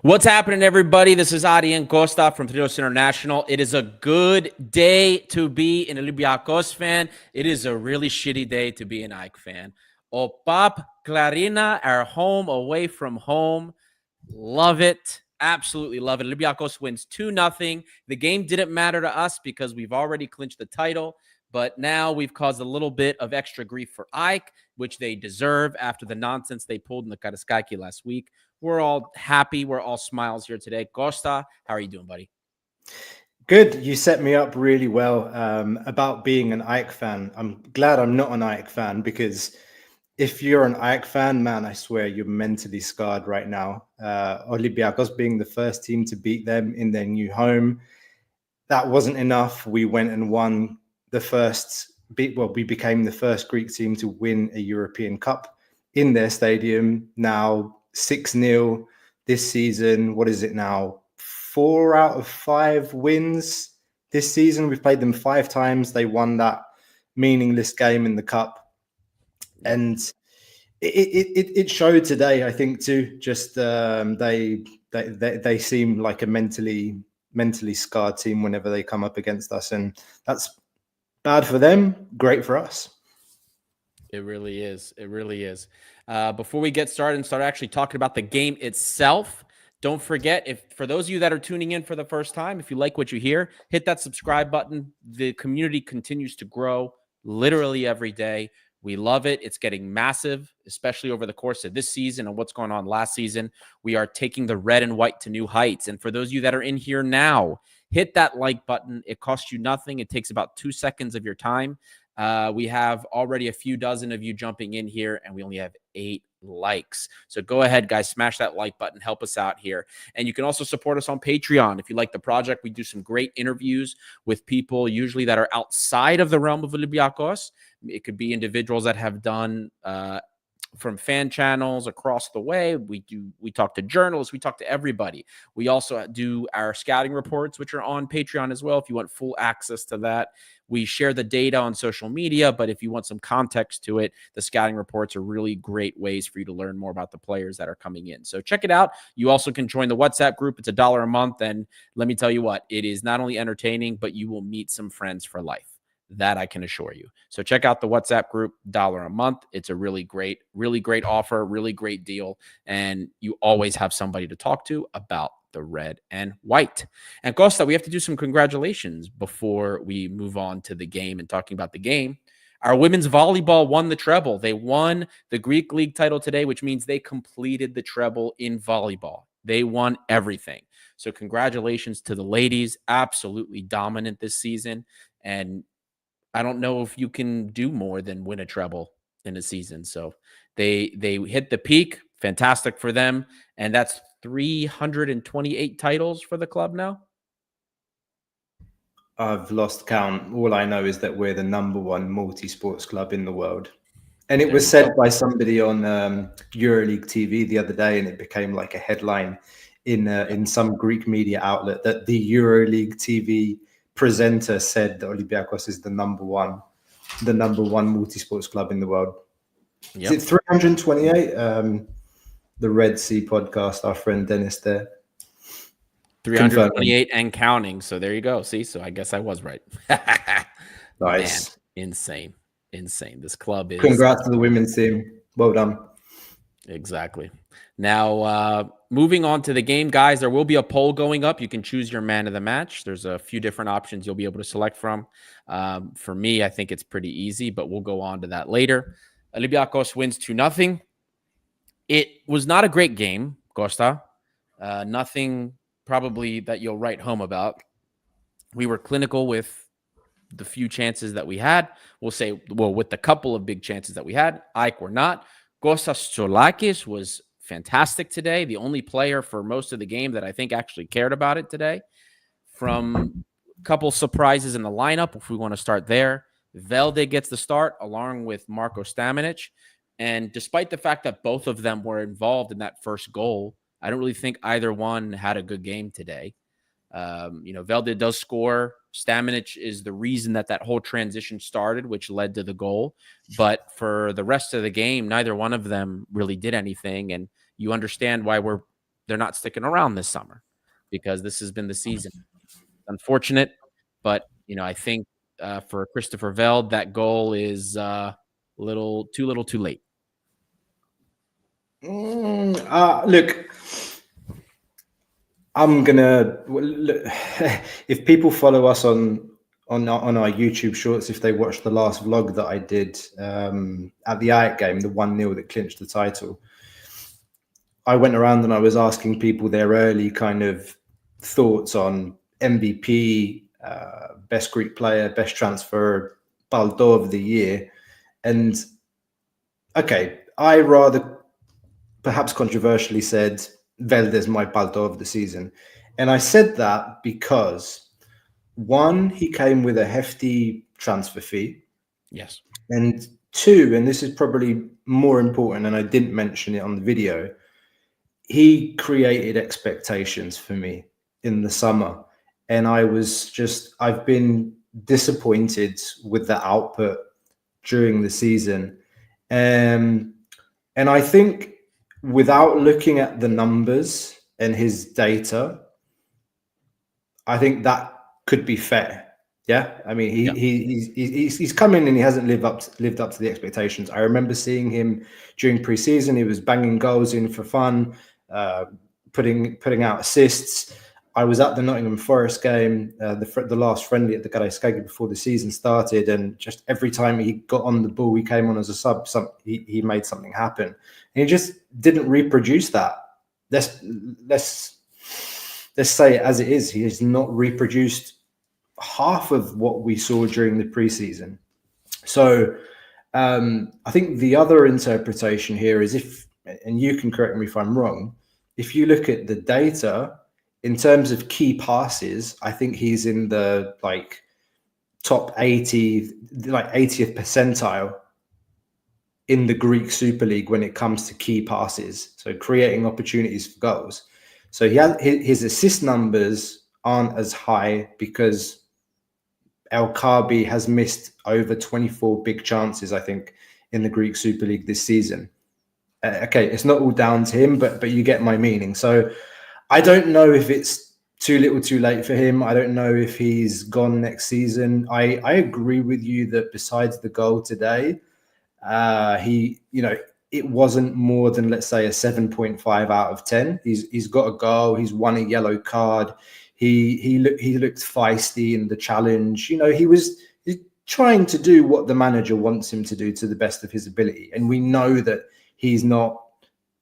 What's happening, everybody? This is Ari and Costa from Trios International. It is a good day to be an Olympiacos fan. It is a really shitty day to be an AEK fan. Opap Clarina, our home away from home. Love it. Absolutely love it. Olympiacos wins 2-0. The game didn't matter to us because we've already clinched the title. But now we've caused a little bit of extra grief for AEK, which they deserve after the nonsense they pulled in the Karaiskaki last week. We're all happy. We're all smiles here today. Costa, how are you doing, buddy? Good. You set me up really well about being an AEK fan. I'm glad I'm not an AEK fan because if you're an AEK fan, man, I swear you're mentally scarred right now. Olympiacos being the first team to beat them in their new home, that wasn't enough. We went and won the first, we became the first Greek team to win a European Cup in their stadium. Now 6-0 this season. What is it now? 4 out of 5 wins this season. We've played them 5 times. They won that meaningless game in the cup. And it showed today, I think, too. Just they seem like a mentally scarred team whenever they come up against us. And that's bad for them, great for us. It really is. It really is. Before we get started and start actually talking about the game itself, don't forget, for those of you that are tuning in for the first time, if you like what you hear, hit that subscribe button. The community continues to grow literally every day. We love it. It's getting massive, especially over the course of this season and what's going on last season. We are taking the red and white to new heights. And for those of you that are in here now, hit that like button. It costs you nothing. It takes about 2 seconds of your time. We have already a few dozen of you jumping in here, and we only have 8 likes. So go ahead, guys, smash that like button. Help us out here. And you can also support us on Patreon. If you like the project, we do some great interviews with people usually that are outside of the realm of Olympiacos. It could be individuals that have done from fan channels across the way. We talk to journalists. We talk to everybody. We also do our scouting reports, which are on Patreon as well. If you want full access to that, we share the data on social media. But if you want some context to it, the scouting reports are really great ways for you to learn more about the players that are coming in. So check it out. You also can join the WhatsApp group. It's $1 a month. And let me tell you what, it is not only entertaining, but you will meet some friends for life. That I can assure you. So check out the WhatsApp group, $1 a month. It's a really great offer, really great deal. And you always have somebody to talk to about the red and white. And Costa, we have to do some congratulations before we move on to the game and talking about the game. Our women's volleyball won the treble. They won the Greek league title today, which means they completed the treble in volleyball. They won everything. So congratulations to the ladies. Absolutely dominant this season. And I don't know if you can do more than win a treble in a season. So they hit the peak. Fantastic for them. And that's 328 titles for the club now. I've lost count. All I know is that we're the #1 multi-sports club in the world. And it was said by somebody on EuroLeague TV the other day, and it became like a headline in some Greek media outlet that the EuroLeague TV presenter said that Olympiacos is the number one multi-sports club in the world. Yep. Is it 328? The Red Sea podcast, our friend Dennis there. 328 and counting. So there you go. See, so I guess I was right. Nice. Man, insane. This club is. Congrats to the women's team. Well done. Exactly. Now, moving on to the game, guys, there will be a poll going up. You can choose your man of the match. There's a few different options you'll be able to select from. For me, I think it's pretty easy, but we'll go on to that later. Olympiacos wins 2-0. It was not a great game, Costa. Nothing probably that you'll write home about. We were clinical with the few chances that we had. We'll say, well, with the couple of big chances that we had, AEK were not. Chouzouris was fantastic today. The only player for most of the game that I think actually cared about it today. From a couple surprises in the lineup, if we want to start there, Velde gets the start along with Markos Stamenic. And despite the fact that both of them were involved in that first goal, I don't really think either one had a good game today. Velde does score. Stamenic is the reason that whole transition started, which led to the goal. But for the rest of the game, neither one of them really did anything. And you understand why we're they're not sticking around this summer because this has been the season. Unfortunate, but I think for Christopher Velde, that goal is little too late. Look, I'm gonna look, if people follow us on our YouTube shorts, if they watch the last vlog that I did at the AEK game, the 1-0 that clinched the title, I went around and I was asking people their early kind of thoughts on MVP, best Greek player, best transfer, Baldo of the year. And okay, I rather perhaps controversially said Velde is my Baldo of the season. And I said that because, one, he came with a hefty transfer fee. Yes. And two, and this is probably more important, and I didn't mention it on the video, he created expectations for me in the summer. And I've been disappointed with the output during the season. And I think without looking at the numbers and his data, I think that could be fair. Yeah, I mean, he's come in and he hasn't lived up to the expectations. I remember seeing him during preseason. He was banging goals in for fun, putting out assists. I was at the Nottingham Forest game, the last friendly at the Karaiskaki before the season started, and just every time he got on the ball, he came on as a sub. He made something happen, and he just didn't reproduce that. Let's say it as it is. He has not reproduced half of what we saw during the preseason. So I think the other interpretation here is and you can correct me if I'm wrong, if you look at the data in terms of key passes, I think he's in the top 80, 80th percentile in the Greek Super League when it comes to key passes. So creating opportunities for goals. So his assist numbers aren't as high because El Kabi has missed over 24 big chances, I think, in the Greek Super League this season. Okay, it's not all down to him, but you get my meaning. So I don't know if it's too little too late for him. I don't know if he's gone next season. I agree with you that besides the goal today, it wasn't more than, let's say, a 7.5 out of 10. He's got a goal. He's won a yellow card. He looked feisty in the challenge. He's trying to do what the manager wants him to do to the best of his ability. And we know that he's not,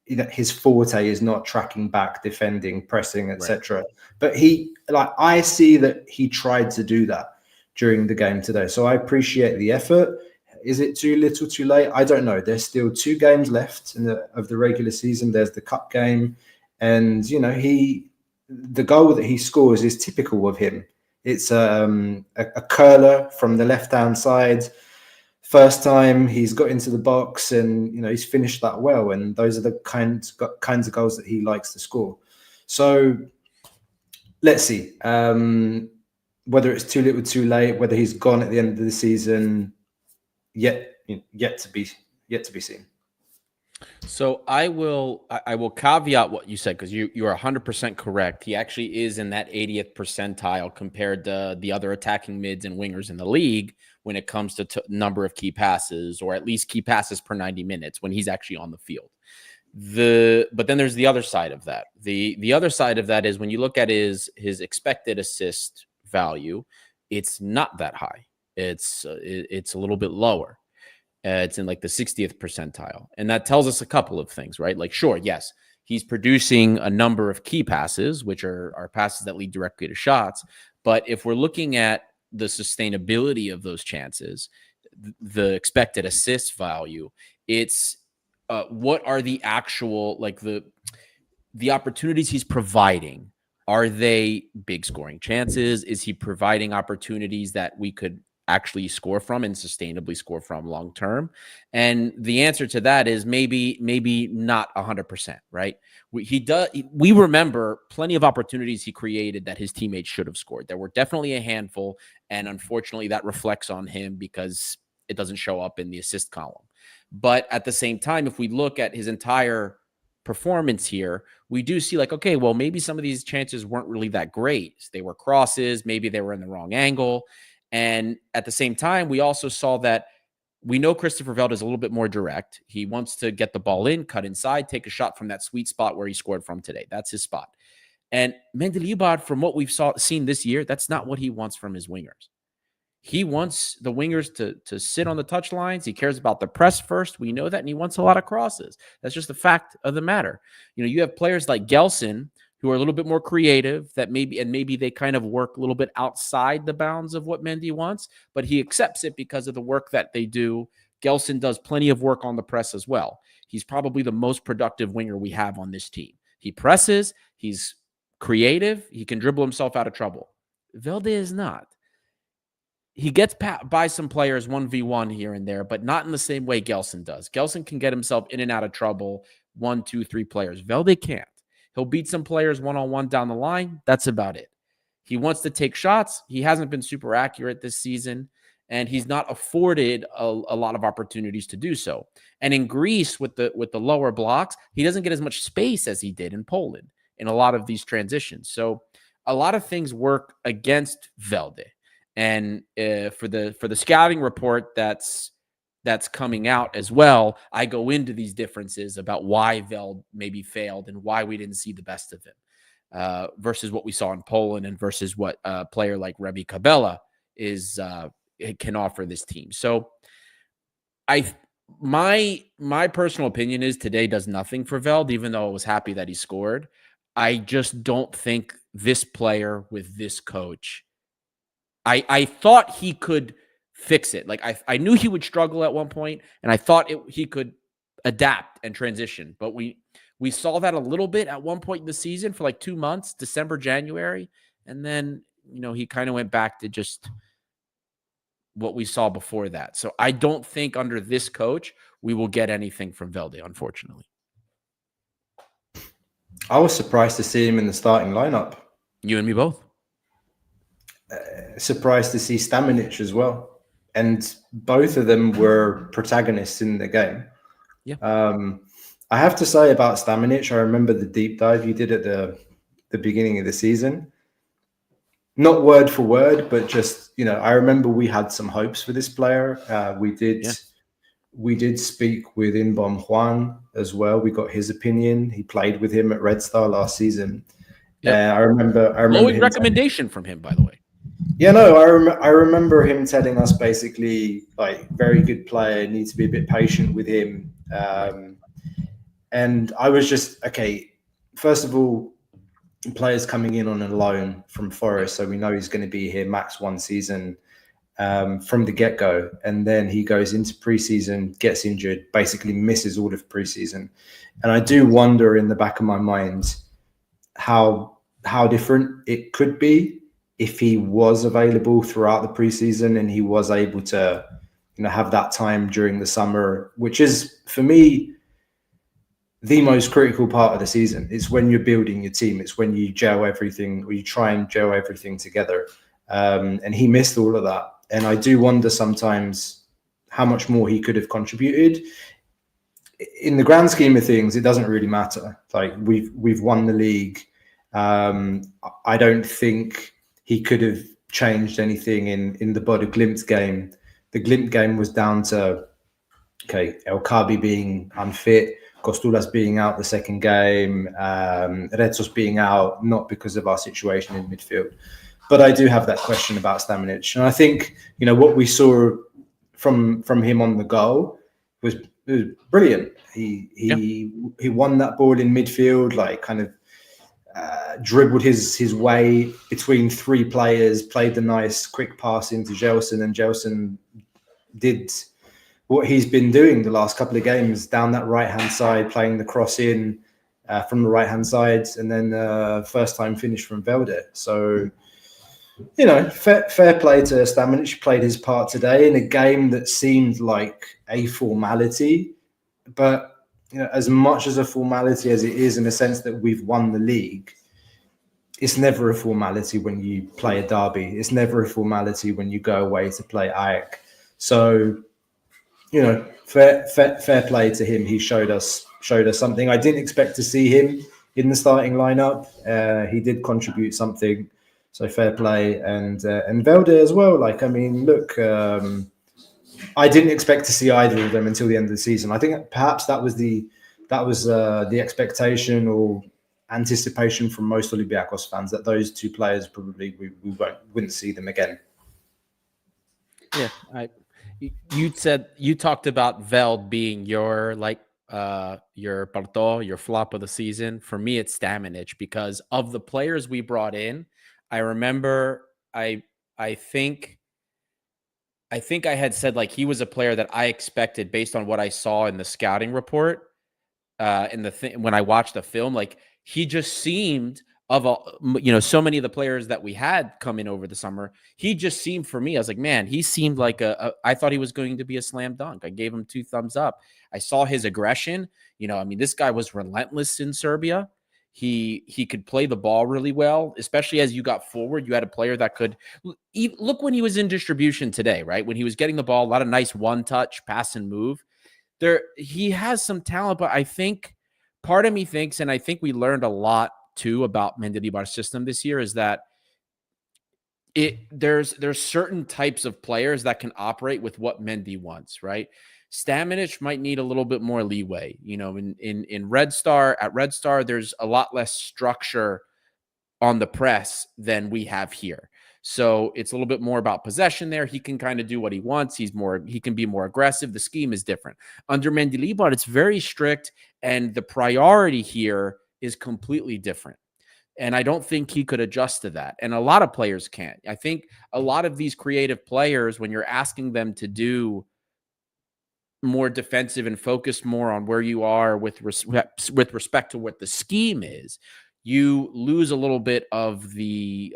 his forte is not tracking back, defending, pressing, etc. Right. But I see that he tried to do that during the game today. So I appreciate the effort. Is it too little, too late? I don't know. There's still 2 games left of the regular season. There's the cup game, and the goal that he scores is typical of him. It's a curler from the left-hand side. First time he's got into the box, and he's finished that well. And those are the kinds of goals that he likes to score. So let's see whether it's too little, too late. Whether he's gone at the end of the season. Yet to be seen. So I will caveat what you said, because you are 100% correct. He actually is in that 80th percentile compared to the other attacking mids and wingers in the league when it comes to number of key passes, or at least key passes per 90 minutes when he's actually on the field. But then there's the other side of that. The other side of that is when you look at his expected assist value, it's not that high. It's a little bit lower. It's in the 60th percentile. And that tells us a couple of things, right? Sure, yes, he's producing a number of key passes, which are passes that lead directly to shots. But if we're looking at the sustainability of those chances, the expected assist value, it's what are the actual, the opportunities he's providing? Are they big scoring chances? Is he providing opportunities that we could actually score from and sustainably score from long term? And the answer to that is maybe not 100%, right? We remember plenty of opportunities he created that his teammates should have scored. There were definitely a handful, and unfortunately that reflects on him because it doesn't show up in the assist column. But at the same time, if we look at his entire performance here, we do see like, okay, well, maybe some of these chances weren't really that great. They were crosses, maybe they were in the wrong angle. And at the same time, we also saw that we know Christopher Velde is a little bit more direct. He wants to get the ball in, cut inside, take a shot from that sweet spot where he scored from today. That's his spot. And Mendilibar, from what we've seen this year, that's not what he wants from his wingers. He wants the wingers to sit on the touch lines. He cares about the press first. We know that, and he wants a lot of crosses. That's just the fact of the matter. You have players like Gelson who are a little bit more creative, that maybe they kind of work a little bit outside the bounds of what Mendy wants, but he accepts it because of the work that they do. Gelson does plenty of work on the press as well. He's probably the most productive winger we have on this team. He presses. He's creative. He can dribble himself out of trouble. Velde is not. He gets by some players 1v1 here and there, but not in the same way Gelson does. Gelson can get himself in and out of trouble, 1, 2, 3 players. Velde can't. He'll beat some players one-on-one down the line. That's about it. He wants to take shots. He hasn't been super accurate this season, and he's not afforded a lot of opportunities to do so. And in Greece, with the lower blocks, he doesn't get as much space as he did in Poland in a lot of these transitions. So a lot of things work against Velde. And for the scouting report that's coming out as well, I go into these differences about why Velde maybe failed and why we didn't see the best of him versus what we saw in Poland and versus what a player like Remy Cabella can offer this team. So my personal opinion is today does nothing for Velde, even though I was happy that he scored. I just don't think this player with this coach, I thought he could fix it. Like I knew he would struggle at one point, and I thought he could adapt and transition. But we saw that a little bit at one point in the season for like 2 months, December, January, and then he kind of went back to just what we saw before that. So I don't think under this coach we will get anything from Velde, unfortunately. I was surprised to see him in the starting lineup. You and me both. Surprised to see Stamenic as well, and both of them were protagonists in the game. Yeah. I have to say about Stamenic, I remember the deep dive you did at the beginning of the season. Not word for word, but just I remember we had some hopes for this player. We did speak with Inbom Juan as well. We got his opinion. He played with him at Red Star last season. Yep. I remember glowing recommendation from him, by the way. Yeah, no, I remember him telling us basically like very good player, need to be a bit patient with him. And I was just, okay, first of all, players coming in on a loan from Forest, so we know he's going to be here max 1 season from the get-go. And then he goes into preseason, gets injured, basically misses all of preseason. And I do wonder in the back of my mind how different it could be if he was available throughout the preseason and he was able to, have that time during the summer, which is, for me, the most critical part of the season. It's when you're building your team. It's when you gel everything, or you try and gel everything together. And he missed all of that. And I do wonder sometimes how much more he could have contributed. In the grand scheme of things, it doesn't really matter. Like we've won the league. I don't think he could have changed anything in the Bodo Glimt game. The Glimt game was down to, El Kabi being unfit, Kostulas being out the second game, Retsos being out, not because of our situation in midfield. But I do have that question about Stamenic. And I think, what we saw from him on the goal was brilliant. He won that ball in midfield, like kind of dribbled his way between 3 players, played the nice quick pass into Gelson, and Gelson did what he's been doing the last couple of games down that right-hand side, playing the cross in from the right-hand side, and then first time finish from Velde. So, fair play to Stamenic. Played his part today in a game that seemed like a formality, but as much as a formality as it is in the sense that we've won the league, it's never a formality when you play a derby. It's never a formality when you go away to play AEK. So, fair play to him. He showed us something. I didn't expect to see him in the starting lineup. He did contribute something, so fair play. And Velde as well. Like, I mean, look, I didn't expect to see either of them until the end of the season. I think perhaps that was the expectation or anticipation from most Olympiacos fans, that those two players probably we wouldn't see them again. Yeah, you talked about Veld being your Bartol, your flop of the season. For me, it's Stamenic, because of the players we brought in. I remember I think I had said like he was a player that I expected based on what I saw in the scouting report. When I watched the film, like he just seemed so many of the players that we had come in over the summer, he just seemed, for me, I was like, man, he seemed like I thought he was going to be a slam dunk. I gave him 2 thumbs up. I saw his aggression. I mean, this guy was relentless in Serbia. He could play the ball really well, especially as you got forward. You had a player that could look when he was in distribution today, right? When he was getting the ball, a lot of nice one-touch pass and move. He has some talent, but I think part of me thinks, and I think we learned a lot too about Mendilibar's system this year, is that there's certain types of players that can operate with what Mendy wants, right? Stamenic might need a little bit more leeway. In Red Star, at Red Star, there's a lot less structure on the press than we have here. So it's a little bit more about possession there. He can kind of do what he wants. He can be more aggressive. The scheme is different. Under Mendilibar, it's very strict, and the priority here is completely different. And I don't think he could adjust to that. And a lot of players can't. I think a lot of these creative players, when you're asking them to do more defensive and focus more on where you are with respect to what the scheme is, you lose a little bit of the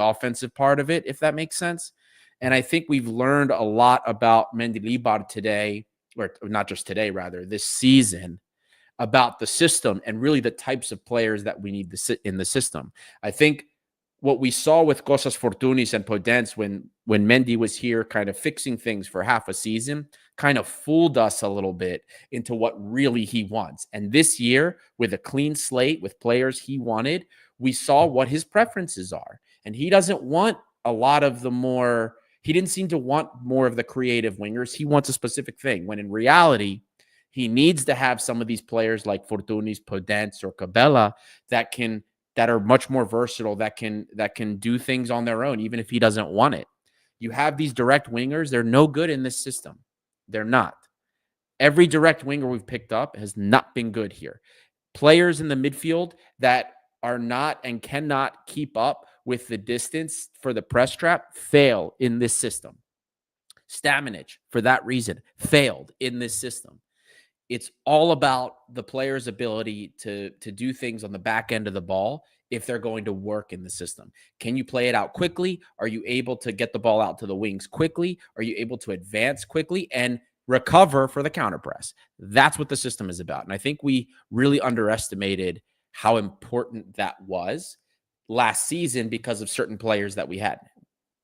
offensive part of it, if that makes sense. And I think we've learned a lot about Mendilibar today, or not just today, rather this season, about the system and really the types of players that we need to sit in the system. I think what we saw with Kostas Fortounis and Podence when Mendy was here kind of fixing things for half a season kind of fooled us a little bit into what really he wants. And this year, with a clean slate, with players he wanted, we saw what his preferences are. And he doesn't want a lot of he didn't seem to want more of the creative wingers. He wants a specific thing, when in reality, he needs to have some of these players like Fortounis, Podence, or Cabella that are much more versatile, that can do things on their own, even if he doesn't want it. You have these direct wingers. They're no good in this system. They're not. Every direct winger we've picked up has not been good here. Players in the midfield that are not and cannot keep up with the distance for the press trap fail in this system. Stamenic, for that reason, failed in this system. It's all about the player's ability to do things on the back end of the ball if they're going to work in the system. Can you play it out quickly? Are you able to get the ball out to the wings quickly? Are you able to advance quickly and recover for the counter press? That's what the system is about. And I think we really underestimated how important that was last season because of certain players that we had.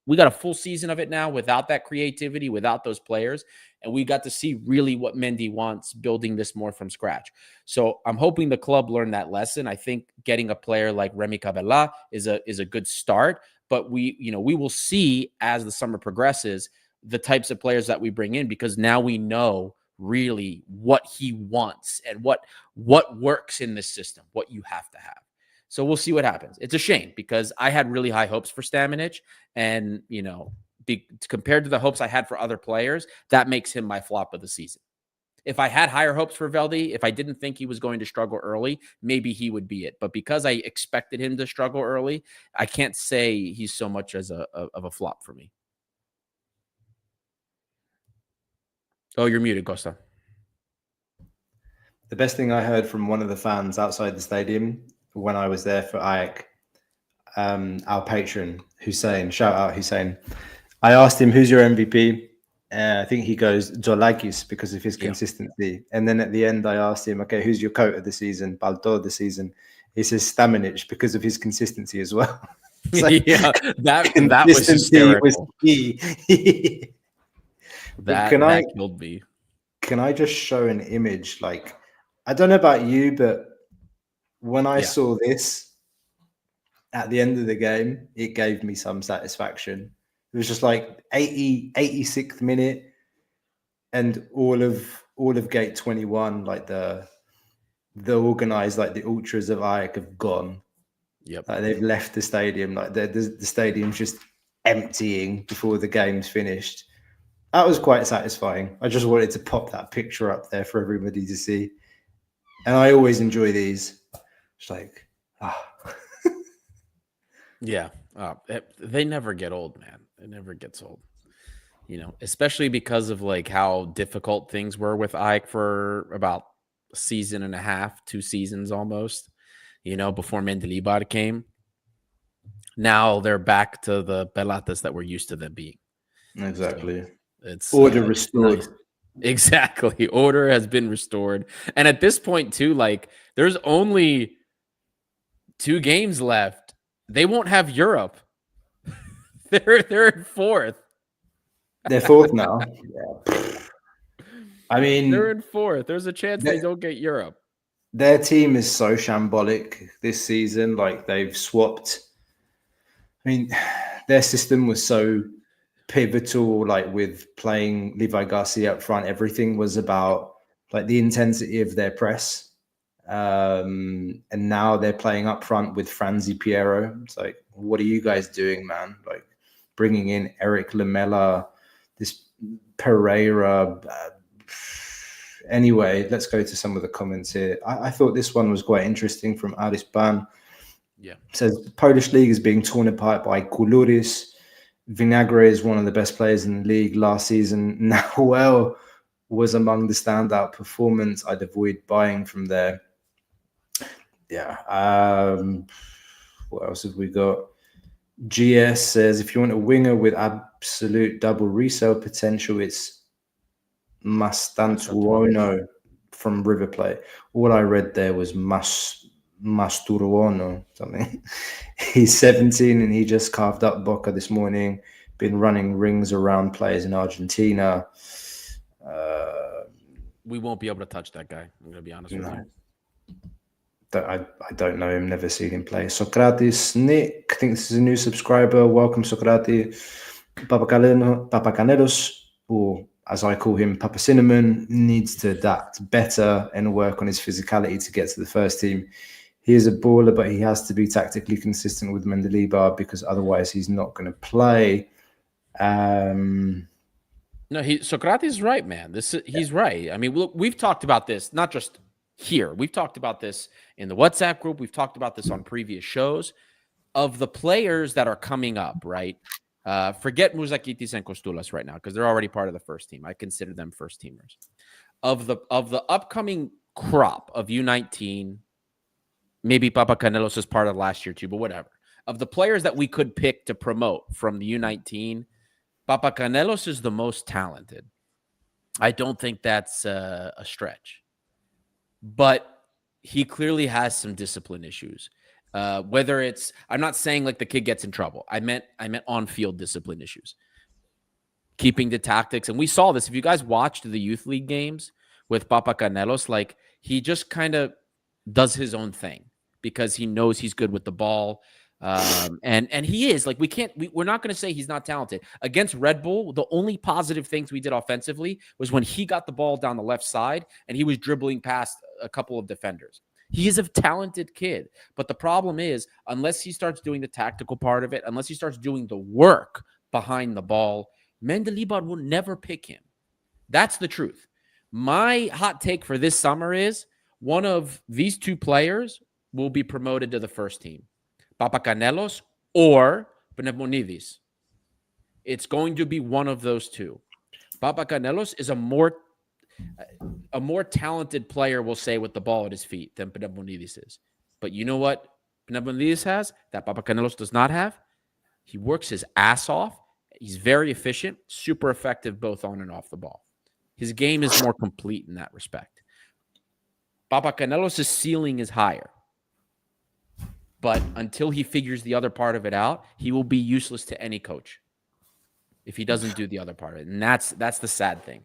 We got a full season of it now without that creativity, without those players. And we got to see really what Mendy wants, building this more from scratch. So I'm hoping the club learned that lesson. I think getting a player like Remy Cabella is a good start. But we will see as the summer progresses the types of players that we bring in, because now we know really what he wants and what works in this system, what you have to have. So we'll see what happens. It's a shame because I had really high hopes for Stamenic, and compared to the hopes I had for other players, that makes him my flop of the season. If I had higher hopes for Velde, if I didn't think he was going to struggle early, maybe he would be it. But because I expected him to struggle early, I can't say he's so much as of a flop for me. Oh, you're muted, Costa. The best thing I heard from one of the fans outside the stadium when I was there for AEK, our patron, Hussein, shout out Hussein. I asked him, who's your MVP? I think he goes, Georgios, because of his consistency. And then at the end, I asked him, okay, who's your coat of the season, Balto of the season? He says Stamenic because of his consistency as well. So, yeah, that was hysterical. Was key. that killed me. Can I just show an image? Like, I don't know about you, but when I Yeah. saw this at the end of the game, it gave me some satisfaction. It was just like 86th minute, and all of gate 21, like the organized, like the ultras of AEK have gone. Yep. Like they've left the stadium. Like the stadium's just emptying before the game's finished. That was quite satisfying. I just wanted to pop that picture up there for everybody to see. And I always enjoy these. It's like, Yeah. They never get old, man. It never gets old. You know, especially because of like how difficult things were with Ike for about a season and a half, 2 seasons almost, you know, before Mendilibar came. Now they're back to the Pelatas that we're used to them being. exactly. So it's Order restored. nice. Exactly. Order has been restored. And at this point, too, like there's only 2 games left. They won't have Europe. They're in 4th. They're 4th now. Yeah. I mean, they're in 4th. There's a chance they don't get Europe. Their team is so shambolic this season. Like they've swapped. I mean, their system was so pivotal, like with playing Levi Garcia up front. Everything was about like the intensity of their press. And now they're playing up front with Franzi Piero. It's like, what are you guys doing, man? Like bringing in Eric Lamela, this Pereira. Anyway, let's go to some of the comments here. I thought this one was quite interesting from Aris Ban. Yeah. It says the Polish league is being torn apart by Chouzouris. Vinagre is one of the best players in the league last season. Nahuel was among the standout performance. I'd avoid buying from there. Yeah. What else have we got? GS says if you want a winger with absolute double resale potential, it's Mastantuono from River Plate. All I read there was Masturuono something. He's 17 and he just carved up Boca this morning. Been running rings around players in Argentina. We won't be able to touch that guy. I'm going to be honest with you. I don't know him. Never seen him play. Socrates Nick, I think this is a new subscriber. Welcome, Socrates. Papakanellos, or as I call him, Papa Cinnamon, needs to adapt better and work on his physicality to get to the first team. He is a baller, but he has to be tactically consistent with Mendilibar because otherwise he's not going to play. No, Socrates is right, man. He's right. I mean, look, we've talked about this, not just here. We've talked about this in the WhatsApp group. We've talked about this on previous shows of the players that are coming up, right? Forget Mouzakitis and Kostulas right now because they're already part of the first team. I consider them first teamers. Of the upcoming crop of U19, maybe Papakanellos is part of last year too, but whatever. Of the players that we could pick to promote from the U19, Papakanellos is the most talented. I don't think that's a stretch. But he clearly has some discipline issues. Whether it's, I'm not saying like the kid gets in trouble. I meant on-field discipline issues. Keeping the tactics. And we saw this. If you guys watched the youth league games with Papakanellos, like he just kind of does his own thing because he knows he's good with the ball. And he is like, we're not going to say he's not talented. Against Red Bull, the only positive things we did offensively was when he got the ball down the left side and he was dribbling past a couple of defenders. He is a talented kid, but the problem is unless he starts doing the tactical part of it, unless he starts doing the work behind the ball, Mendilibar will never pick him. That's the truth. My hot take for this summer is one of these 2 players will be promoted to the first team. Papakanellos or Pnevmonidis. It's going to be one of those 2. Papakanellos is a more talented player, we'll say, with the ball at his feet than Pnevmonidis is. But you know what Pnevmonidis has that Papakanellos does not have? He works his ass off. He's very efficient, super effective both on and off the ball. His game is more complete in that respect. Papakanellos' ceiling is higher. But until he figures the other part of it out, he will be useless to any coach if he doesn't do the other part of it. And that's the sad thing.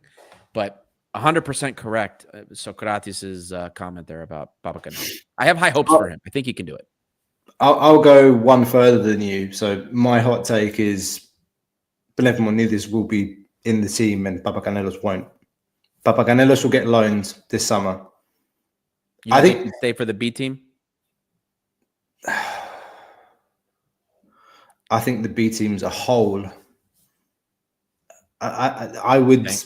But 100% correct. Socrates' comment there about Papakanellos. I have high hopes for him. I think he can do it. I'll go one further than you. So my hot take is Pnevmonidis will be in the team and Papakanellos won't. Papakanellos will get loaned this summer. You don't think he'd stay for the B team? I think the B team's a whole. I would. Okay.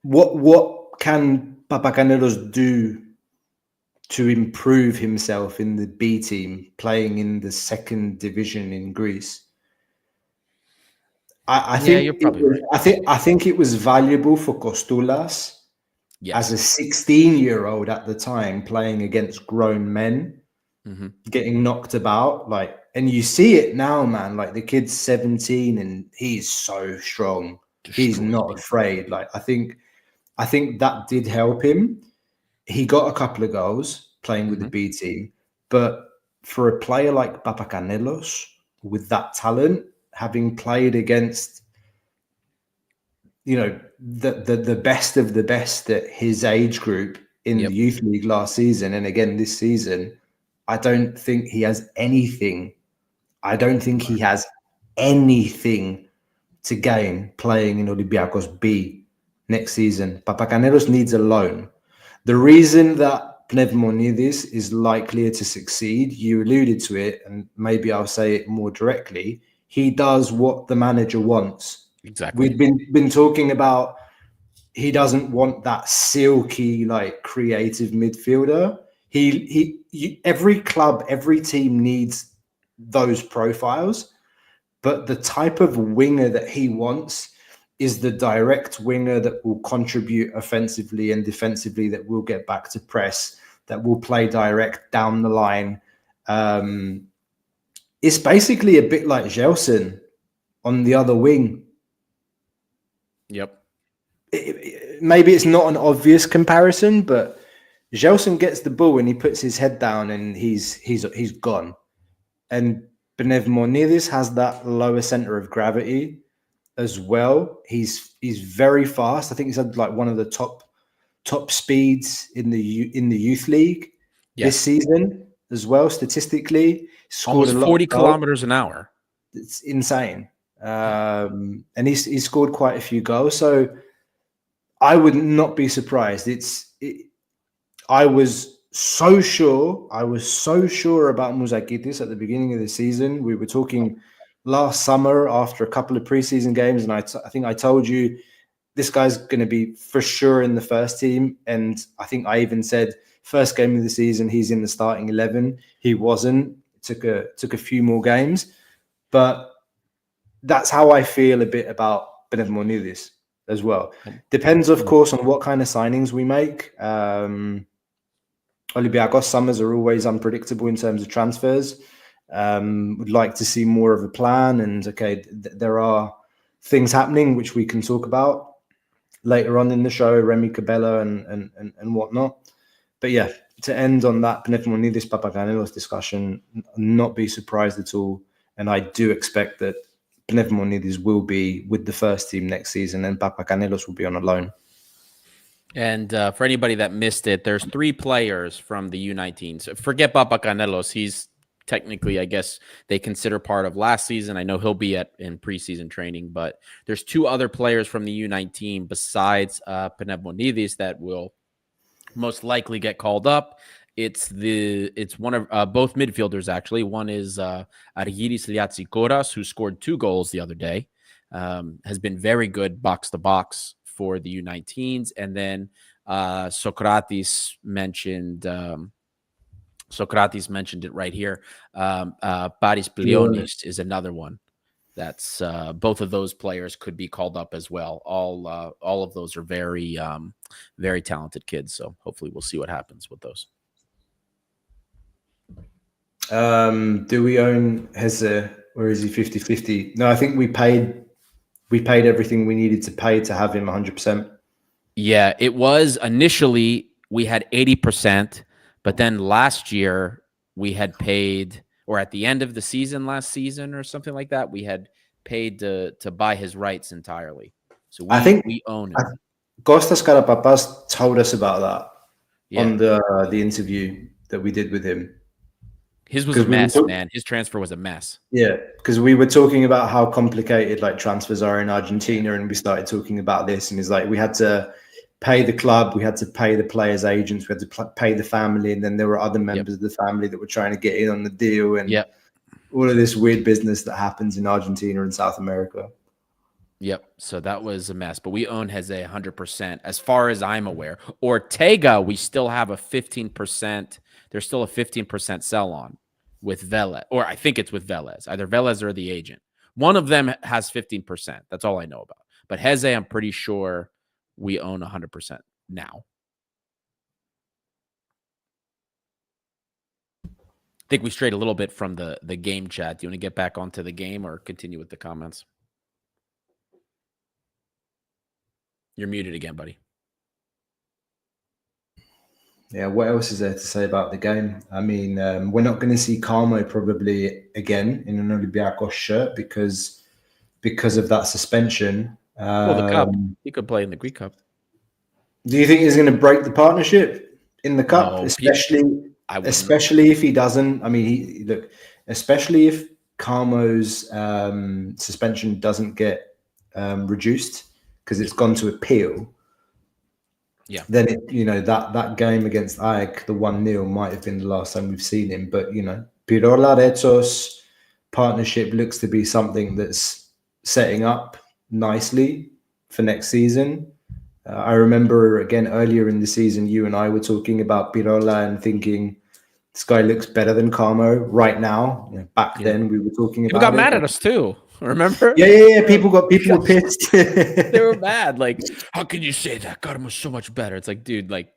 What can Papakanellos do to improve himself in the B team, playing in the second division in Greece? I think you're probably right. I think it was valuable for Kostoulas as a 16-year-old at the time, playing against grown men, getting knocked about, and you see it now, man. Like, the kid's 17 and he's so strong. He's not afraid. I think that did help him. He got a couple of goals playing with the B team, but for a player like Papakanellos with that talent, having played against, the best of the best at his age group in the youth league last season and again this season, I don't think he has anything. I don't think he has anything to gain playing in Olympiacos B next season. Papakanellos needs a loan. The reason that Pnevmonidis is likelier to succeed, you alluded to it, and maybe I'll say it more directly. He does what the manager wants. Exactly. We've been talking about he doesn't want that silky, creative midfielder. Every club, every team needs those profiles, but the type of winger that he wants is the direct winger that will contribute offensively and defensively, that will get back to press, that will play direct down the line. It's basically a bit like Gelson on the other wing. Yep. Maybe it's not an obvious comparison, but Gelson gets the ball and he puts his head down and he's gone. And Pnevmonidis has that lower center of gravity as well. He's very fast. I think he's had one of the top speeds in the youth league this season as well. Statistically, scored almost 40 kilometers an hour. It's insane. And he's scored quite a few goals. So I would not be surprised. I was so sure about Mouzakitis at the beginning of the season. We were talking last summer after a couple of preseason games, and I think I told you this guy's going to be for sure in the first team. And I think I even said first game of the season he's in the starting 11. He wasn't. It took a few more games, but that's how I feel a bit about Pnevmonidis as well. Depends, of course, on what kind of signings we make. Olympiacos summers are always unpredictable in terms of transfers. Would like to see more of a plan, and there are things happening which we can talk about later on in the show, Remy Cabella and whatnot. But yeah, to end on that Pnevmonidis Papakanellos discussion, not be surprised at all, and I do expect that Pnevmonidis will be with the first team next season, and Papakanellos will be on a loan. And for anybody that missed it, there's 3 players from the U19s. Forget Papakanellos. He's technically, I guess, they consider part of last season. I know he'll be in preseason training, but there's 2 other players from the U19 besides Pnevmonidis that will most likely get called up. It's one of both midfielders, actually. One is Argyris Liatsikoras, who scored 2 goals the other day, has been very good box to box for the U19s. And then Socrates mentioned it right here. Paris Plionis is another one. That's both of those players could be called up as well. All of those are very, very talented kids. So hopefully we'll see what happens with those. Do we own Heze, or is he 50-50? No, I think we paid everything we needed to pay to have him 100%. Yeah, it was initially we had 80%, but then last year we had paid, or at the end of the season last season or something like that, we had paid to buy his rights entirely. So we own him. Costas Karapapas told us about that on Yeah. the interview that we did with him. His was a Because we were mess, man. His transfer was a mess. yeah, because we were talking about how complicated like transfers are in Argentina, and we started talking about this, and it's like we had to pay the club, we had to pay the players' agents, we had to pay the family, and then there were other members of the family that were trying to get in on the deal, and all of this weird business that happens in Argentina and South America. Yep. So that was a mess, but we own Jose 100%, as far as I'm aware. Ortega, we still have a 15%. There's still a 15% sell on with Velez, or I think it's with Velez, either Velez or the agent. One of them has 15%. That's all I know about. But Jose, I'm pretty sure we own 100% now. I think we strayed a little bit from the game chat. Do you want to get back onto the game or continue with the comments? You're muted again, buddy. Yeah, what else is there to say about the game? I mean, we're not going to see Carmo probably again in an Olympiacos shirt because of that suspension. Well, the cup. He could play in the Greek Cup. Do you think he's going to break the partnership in the cup, No, especially if he doesn't? I mean, especially if Carmo's suspension doesn't get reduced because it's gone to appeal. Yeah. Then that game against AEK, the 1-0 might have been the last time we've seen him. But Pirola Retsos partnership looks to be something that's setting up nicely for next season. I remember again earlier in the season, you and I were talking about Pirola and thinking this guy looks better than Carmo right now. Back then we were talking People about got mad at us too. Remember? Yeah. People were pissed. They were mad. Like, how can you say that? Carmo's so much better. It's like, dude, like,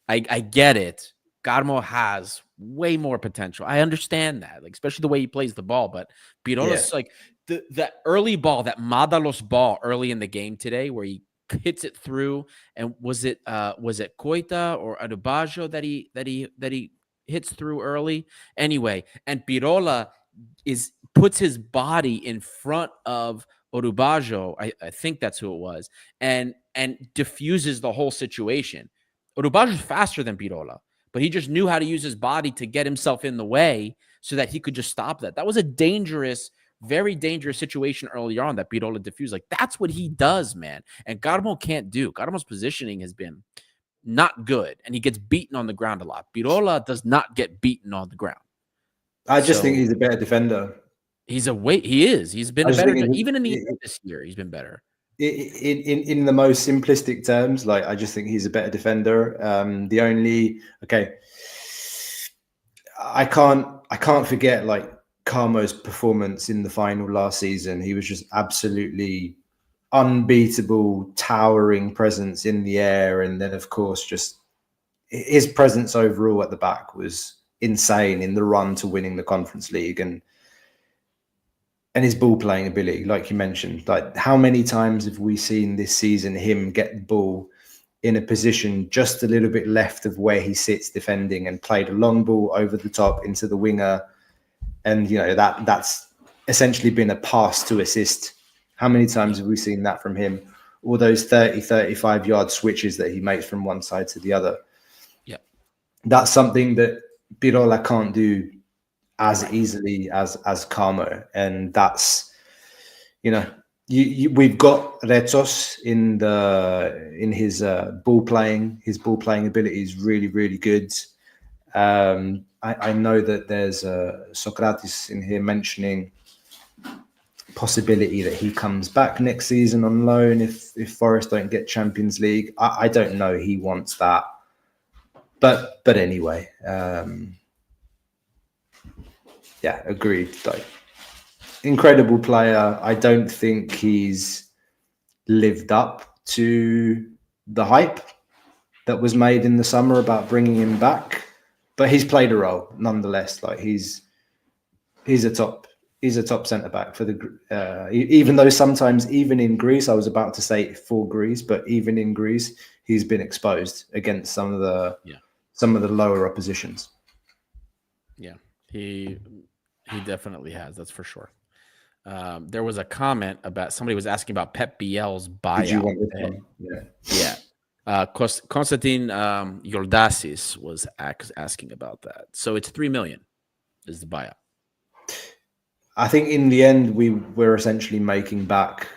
I get it. Carmo has way more potential. I understand that, like, especially the way he plays the ball. But Pirola's like that early ball, that Madalos ball early in the game today, where he hits it through, and was it Koita or Adebayo that he hits through early? Anyway, and Pirola puts his body in front of Odubajo, I think that's who it was, and diffuses the whole situation. Odubajo's faster than Pirola, but he just knew how to use his body to get himself in the way so that he could just stop that. That was a dangerous, very dangerous situation earlier on that Pirola diffused. Like, that's what he does, man. And Carmo can't do. Carmo's positioning has been not good, and he gets beaten on the ground a lot. Pirola does not get beaten on the ground. I just think he's a better defender. He is. He's been better. Even in the end this year, he's been better. In the most simplistic terms, like, I just think he's a better defender. I can't forget like Carmo's performance in the final last season. He was just absolutely unbeatable, towering presence in the air, and then of course just his presence overall at the back was insane in the run to winning the Conference League, and his ball playing ability, like you mentioned. Like, how many times have we seen this season him get the ball in a position just a little bit left of where he sits defending and played a long ball over the top into the winger, and that's essentially been a pass to assist. How many times have we seen that from him? All those 35 yard switches that he makes from one side to the other. Yeah, that's something that Pirola can't do as easily as Carmo, and that's we've got Retsos in his ball playing. His ball playing ability is really, really good. I know that there's Socrates in here mentioning possibility that he comes back next season on loan if Forest don't get Champions League. I don't know he wants that, but anyway. Yeah, agreed. Like, incredible player. I don't think he's lived up to the hype that was made in the summer about bringing him back, but he's played a role nonetheless. Like, he's a top centre back for the. Even though sometimes, even in Greece, I was about to say for Greece, but even in Greece, he's been exposed against some of the lower oppositions. Yeah, he definitely has. That's for sure. There was a comment about somebody was asking about Pep Biel's buyout. Did you want this one? Yeah. Konstantin Yordasis was asking about that. So it's 3 million is the buyout. I think in the end we were essentially making back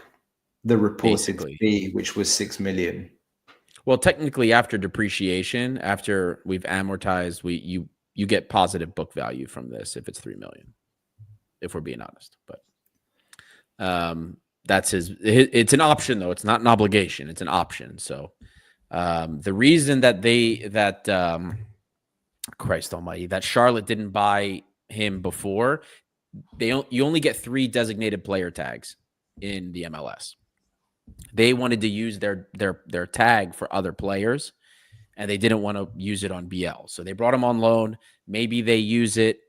the reported Basically. fee, which was 6 million. Well, technically, after depreciation, after we've amortized, you get positive book value from this if it's 3 million, if we're being honest. But that's it's an option though. It's not an obligation. It's an option. So the reason that Christ Almighty, that Charlotte didn't buy him before, you only get 3 designated player tags in the MLS. They wanted to use their tag for other players, and they didn't want to use it on BL. So they brought him on loan. Maybe they use it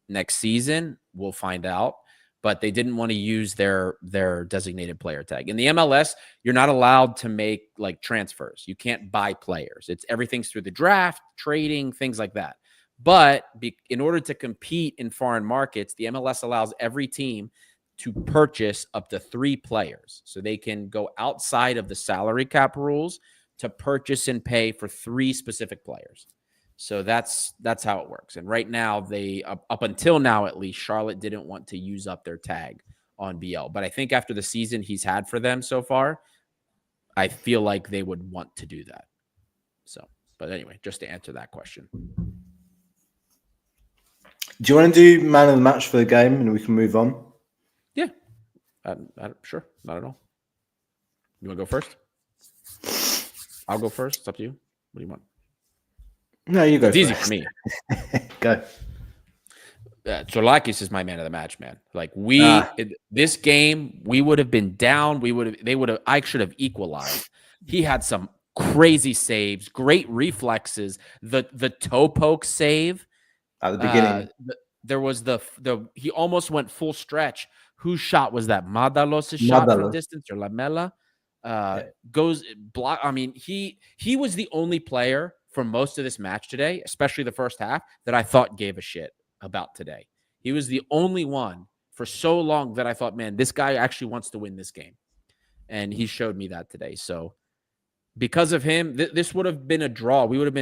next season. We'll find out. But they didn't want to use their designated player tag. In the MLS, you're not allowed to make like transfers. You can't buy players. Everything's through the draft, trading, things like that. But in order to compete in foreign markets, the MLS allows every team to purchase up to 3 players. So they can go outside of the salary cap rules to purchase and pay for 3 specific players. So that's how it works. And right now, they up until now, at least, Charlotte didn't want to use up their tag on BL. But I think after the season he's had for them so far, I feel like they would want to do that. So, but anyway, just to answer that question. Do you want to do man of the match for the game and we can move on? Yeah, sure. Not at all. You want to go first? I'll go first. It's up to you. What do you want? No, you go. It's easy for me. Go. Zoulakis is my man of the match, man. Like this game, we would have been down. I should have equalized. He had some crazy saves, great reflexes. The toe poke save at the beginning. There was he almost went full stretch. Whose shot was that? Madalos' shot from distance or Lamela? Goes block. I mean, he was the only player for most of this match today, especially the first half, that I thought gave a shit about today. He was the only one for so long that I thought, man, this guy actually wants to win this game. And he showed me that today. So because of him, this would have been a draw. It would have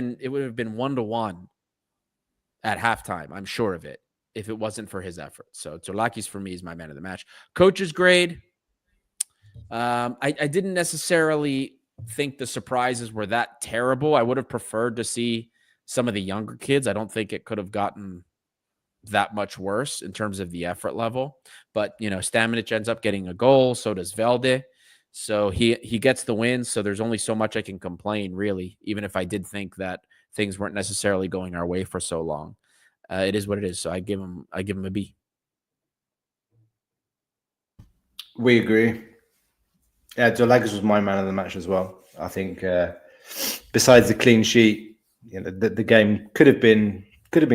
been 1-1 at halftime. I'm sure of it, if it wasn't for his effort. So Zoulakis for me is my man of the match. Coach's grade. I didn't necessarily think the Suprises were that terrible. I would have preferred to see some of the younger kids. I don't think it could have gotten that much worse in terms of the effort level. But, Stamenic ends up getting a goal. So does Velde. So he gets the win. So there's only so much I can complain, really, even if I did think that things weren't necessarily going our way for so long. It is what it is. So I give him a B. We agree. Yeah, Zoulakis was my man of the match as well. I think besides the clean sheet, the game could have been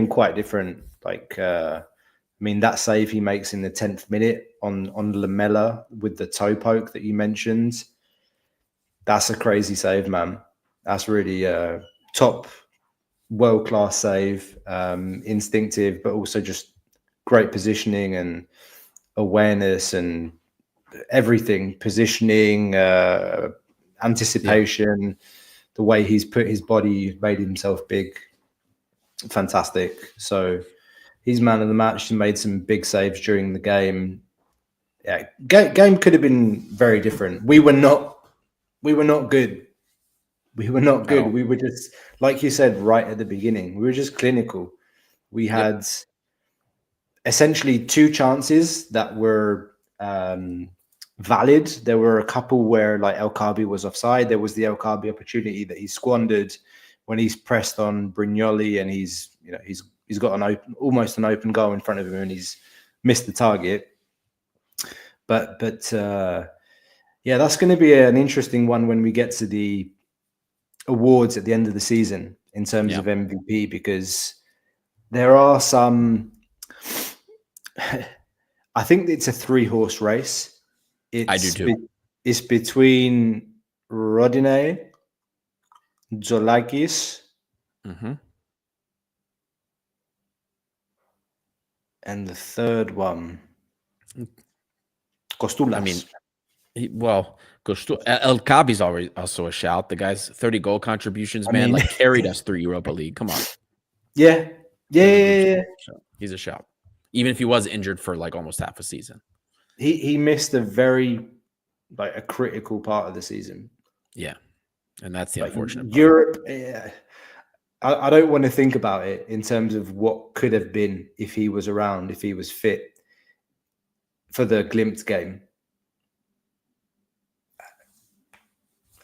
quite different. Like, that save he makes in the 10th minute on Lamela with the toe poke that you mentioned, that's a crazy save, man. That's really top world-class save, instinctive, but also just great positioning and awareness and everything, positioning, anticipation, the way he's put his body, made himself big. Fantastic. So he's man of the match. He made some big saves during the game. Yeah, game could have been very different. We were not good. We were not good. We were just, like you said right at the beginning, we were just clinical. We had essentially 2 chances that were valid. There were a couple where like El Kabi was offside. There was the El Kabi opportunity that he squandered when he's pressed on Brignoli and he's got almost an open goal in front of him and he's missed the target. But that's going to be an interesting one when we get to the awards at the end of the season in terms of MVP, because there are some. I think it's a 3-horse race. I do too. It's between Rodinei, Zoulakis, and the third one, Kostoulas. El Kabi's also a shout. The guy's 30 goal contributions, man, like carried us through Europa League. Come on. Yeah. He's a shout. Even if he was injured for like almost half a season. He missed a critical part of the season. Yeah. And that's the unfortunate part. Europe, I don't want to think about it in terms of what could have been if he was around, if he was fit for the Glimt game.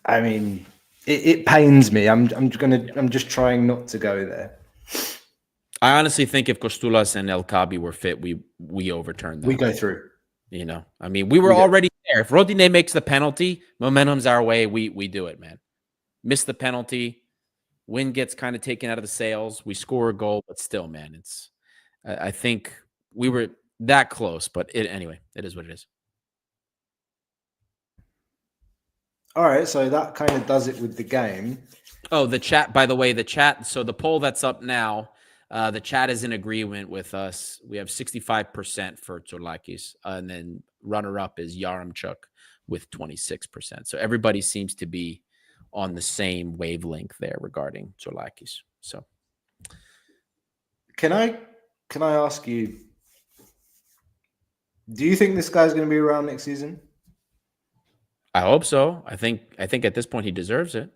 I mean, it pains me. I'm just trying not to go there. I honestly think if Kostoulas and El Kabi were fit, we overturn that. We go through. You know, I mean, we were already there. If Rodinei makes the penalty, momentum's our way. We do it, man. Miss the penalty, wind gets kind of taken out of the sails. We score a goal, but still, man, it's. I think we were that close, but anyway, it is what it is. All right, so that kind of does it with the game. Oh, the chat, by the way, so the poll that's up now, the chat is in agreement with us. We have 65% for Chouzouris, and then runner-up is Yaremchuk with 26%. So everybody seems to be on the same wavelength there regarding Chouzouris. So can I ask you, do you think this guy's going to be around next season? I hope so. I think at this point he deserves it.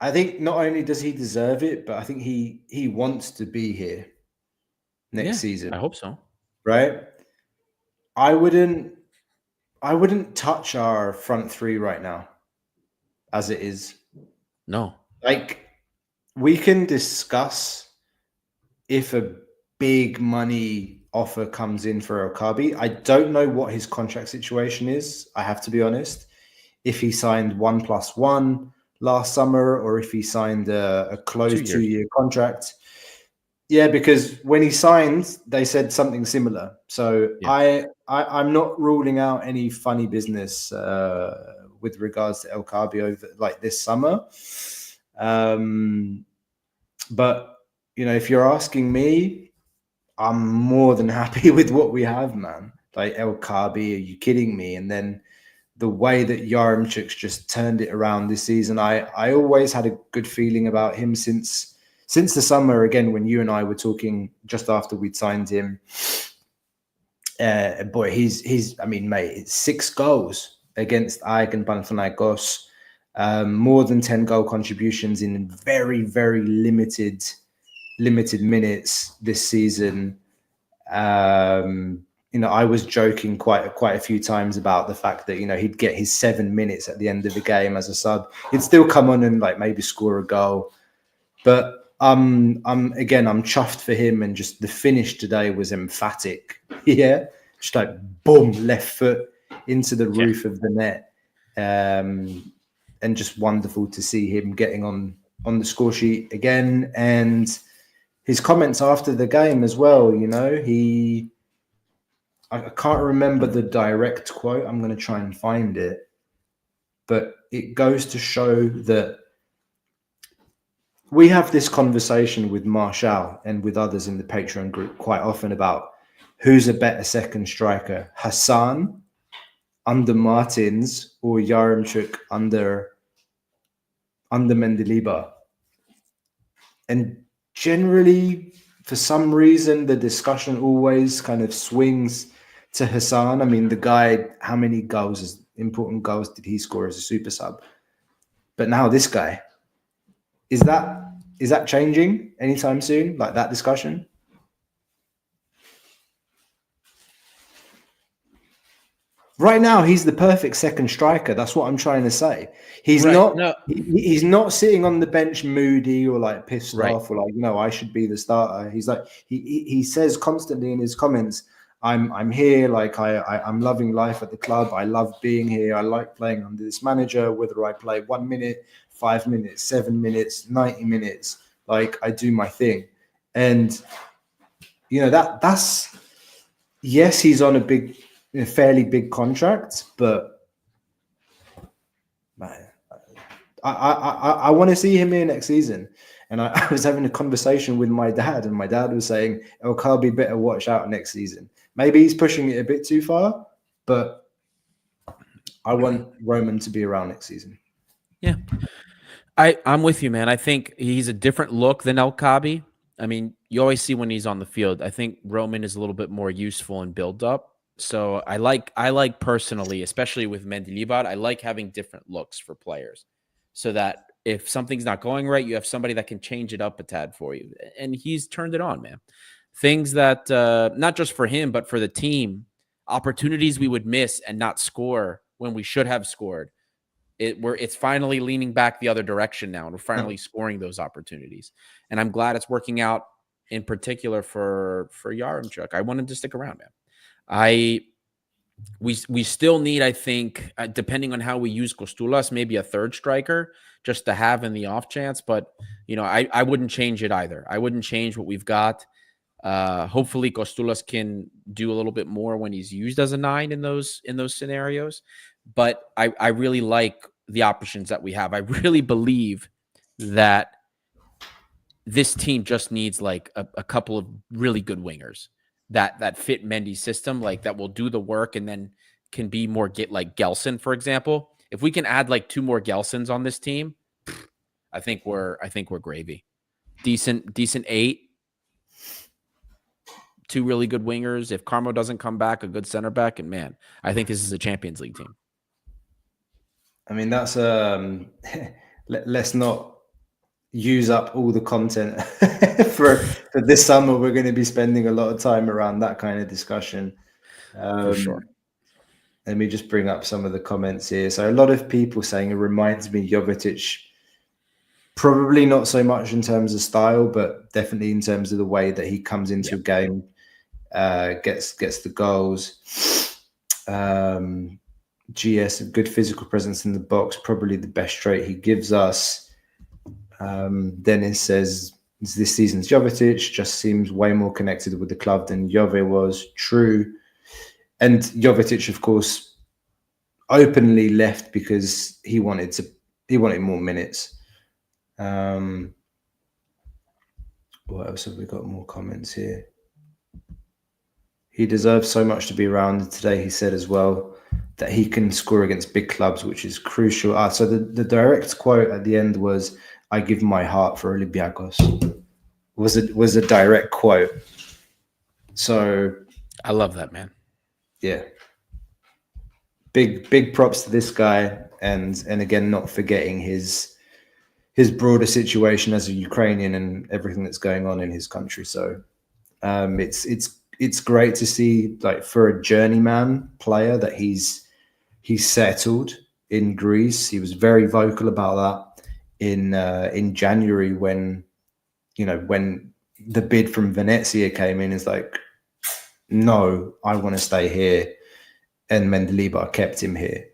I think not only does he deserve it, but I think he wants to be here next season. I hope so. Right? I wouldn't touch our front three right now as it is. No. Like, we can discuss if a big money offer comes in for Okabi. I don't know what his contract situation is. I have to be honest. If he signed 1+1 last summer, or if he signed a closed 2-year contract. Yeah, because when he signed, they said something similar. So yeah. I'm not ruling out any funny business with regards to El Kabi over like this summer. But you know, if you're asking me, I'm more than happy with what we have, man. Like El Kabi, are you kidding me? And then the way that Yaremchuk's just turned it around this season, I always had a good feeling about him since the summer, again, when you and I were talking just after we'd signed him. Boy, I mean, mate, it's 6 goals against AEK and Pnevmonidis, more than 10 goal contributions in very, very limited minutes this season. You know, I was joking quite a few times about the fact that, you know, he'd get his 7 minutes at the end of the game as a sub. He'd still come on and like maybe score a goal. But I'm chuffed for him, and just the finish today was emphatic. Yeah. Just like boom, left foot into the roof of the net. And just wonderful to see him getting on the score sheet again. And his comments after the game as well, you know, I can't remember the direct quote. I'm going to try and find it. But it goes to show that we have this conversation with Marshall and with others in the Patreon group quite often about who's a better second striker, Hassan under Martins or Yaremchuk under Mendilibar. And generally, for some reason, the discussion always kind of swings to Hassan. I mean, the guy, how many important goals did he score as a super sub? But now this guy, is that changing anytime soon? Like that discussion? Right now, he's the perfect second striker. That's what I'm trying to say. He's he's not sitting on the bench moody or like pissed off or like, no, I should be the starter. He's like, he says constantly in his comments, I'm here, like I'm loving life at the club. I love being here. I like playing under this manager, whether I play 1 minute, 5 minutes, 7 minutes, 90 minutes, like I do my thing. And you know, that's yes, he's on a fairly big contract, but man, I want to see him here next season. And I was having a conversation with my dad, and my dad was saying, El Kabi better watch out next season. Maybe he's pushing it a bit too far, but I want Roman to be around next season. Yeah. I'm with you, man. I think he's a different look than El Kabi. I mean, you always see when he's on the field. I think Roman is a little bit more useful in build up. So I like personally, especially with Mendilibar, I like having different looks for players so that if something's not going right, you have somebody that can change it up a tad for you. And he's turned it on, man. Things that not just for him, but for the team, opportunities we would miss and not score when we should have scored. It's finally leaning back the other direction now, and we're finally scoring those opportunities. And I'm glad it's working out in particular for Yaremchuk. I want him to stick around, man. We still need, I think, depending on how we use Kostoulas, maybe a third striker just to have in the off chance. But I wouldn't change it either. I wouldn't change what we've got. Hopefully Kostoulas can do a little bit more when he's used as a 9 in those scenarios. But I really like the options that we have. I really believe that this team just needs like a couple of really good wingers that fit Mendy's system, like that will do the work and then can be more like Gelson, for example. If we can add like 2 more Gelsons on this team, I think we're gravy. Decent 8. 2 really good wingers. If Carmo doesn't come back, a good center back, and man, I think this is a Champions League team. I mean, that's let's not use up all the content for this summer. We're going to be spending a lot of time around that kind of discussion. For sure. Let me just bring up some of the comments here. So a lot of people saying it reminds me of Jovetic. Probably not so much in terms of style, but definitely in terms of the way that he comes into a game, gets the goals. GS, a good physical presence in the box, probably the best trait he gives us. Dennis says this season's Jovetic just seems way more connected with the club than Jove was. True. And Jovetic, of course, openly left because he wanted more minutes. What else have we got? More comments here. He deserves so much to be around today, he said as well, that he can score against big clubs, which is crucial. So the direct quote at the end was, "I give my heart for Olympiacos." Was a direct quote. So I love that, man. Yeah. Big props to this guy, and again, not forgetting his broader situation as a Ukrainian and everything that's going on in his country. So it's great to see, like, for a journeyman player that he's settled in Greece. He was very vocal about that in January when the bid from Venezia came in. Is like, no, I want to stay here, and Mendilibar kept him here.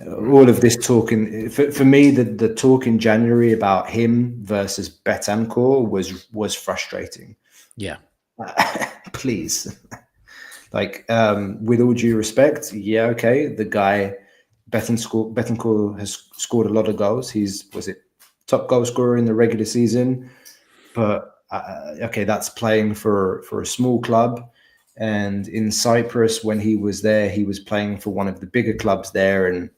All of this talking for me, the talk in January about him versus Betancourt was frustrating. Yeah. Please, like, with all due respect, yeah, okay, the guy Betancourt has scored a lot of goals. Was it top goal scorer in the regular season, but okay, that's playing for a small club. And in Cyprus, when he was there, he was playing for one of the bigger clubs there. And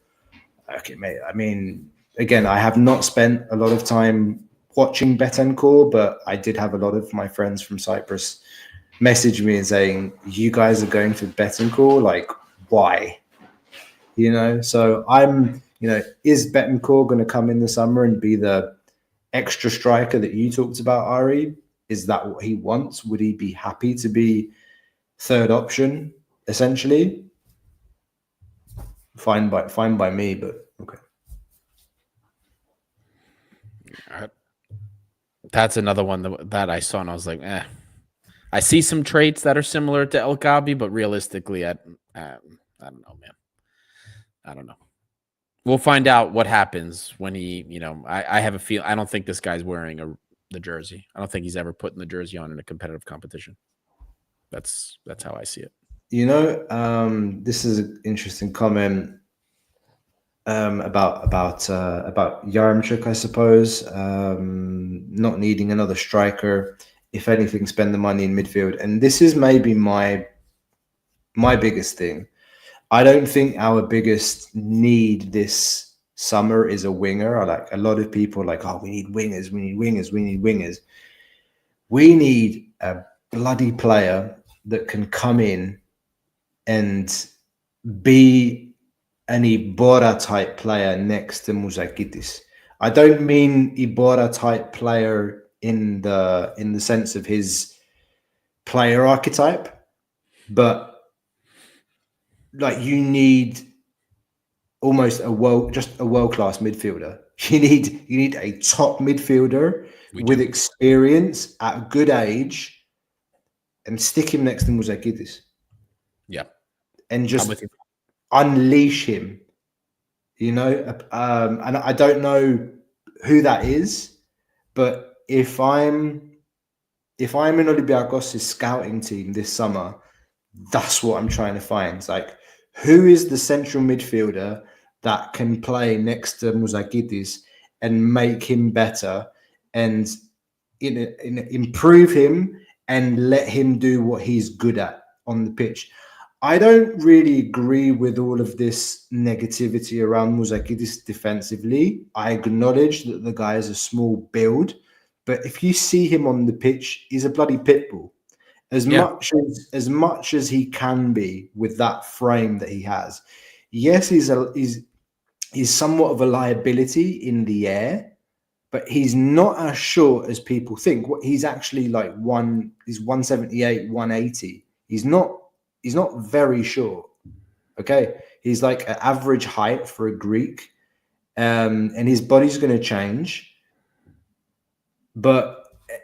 okay, mate, I mean, again, I have not spent a lot of time watching Betancourt, but I did have a lot of my friends from Cyprus message me and saying, "You guys are going for Betancourt? Like, why?" So is Betancourt going to come in the summer and be the extra striker that you talked about, Ari? Is that what he wants? Would he be happy to be third option, essentially? Fine by me, but okay. That's another one that I saw, and I was like, I see some traits that are similar to El Kabi, but realistically, I don't know, man. I don't know. We'll find out what happens when he, I have a feel. I don't think this guy's wearing the jersey. I don't think he's ever putting the jersey on in a competitive competition. That's how I see it. This is an interesting comment about Yaremchuk, I suppose. Not needing another striker. If anything, spend the money in midfield. And this is maybe my biggest thing. I don't think our biggest need this summer is a winger. Like a lot of people, like, oh, we need wingers, we need wingers, we need wingers. We need a bloody player that can come in and be an Ibora type player next to Mouzakitis. I don't mean Ibora type player in the sense of his player archetype, but like you need almost a world-class midfielder. You need a top midfielder with experience at a good age, and stick him next to Mouzakitis. Yeah, and just unleash him. And I don't know who that is, but if I'm in Olympiacos' scouting team this summer, that's what I'm trying to find. It's like, who is the central midfielder that can play next to Mouzakitis and make him better and improve him and let him do what he's good at on the pitch? I don't really agree with all of this negativity around Mouzakitis defensively. I acknowledge that the guy is a small build, but if you see him on the pitch, he's a bloody pit bull. As much as he can be with that frame that he has. Yes, he's somewhat of a liability in the air, but he's not as short as people think. He's actually like he's 178, 180. He's not very short. Okay. He's like an average height for a Greek. And his body's going to change. But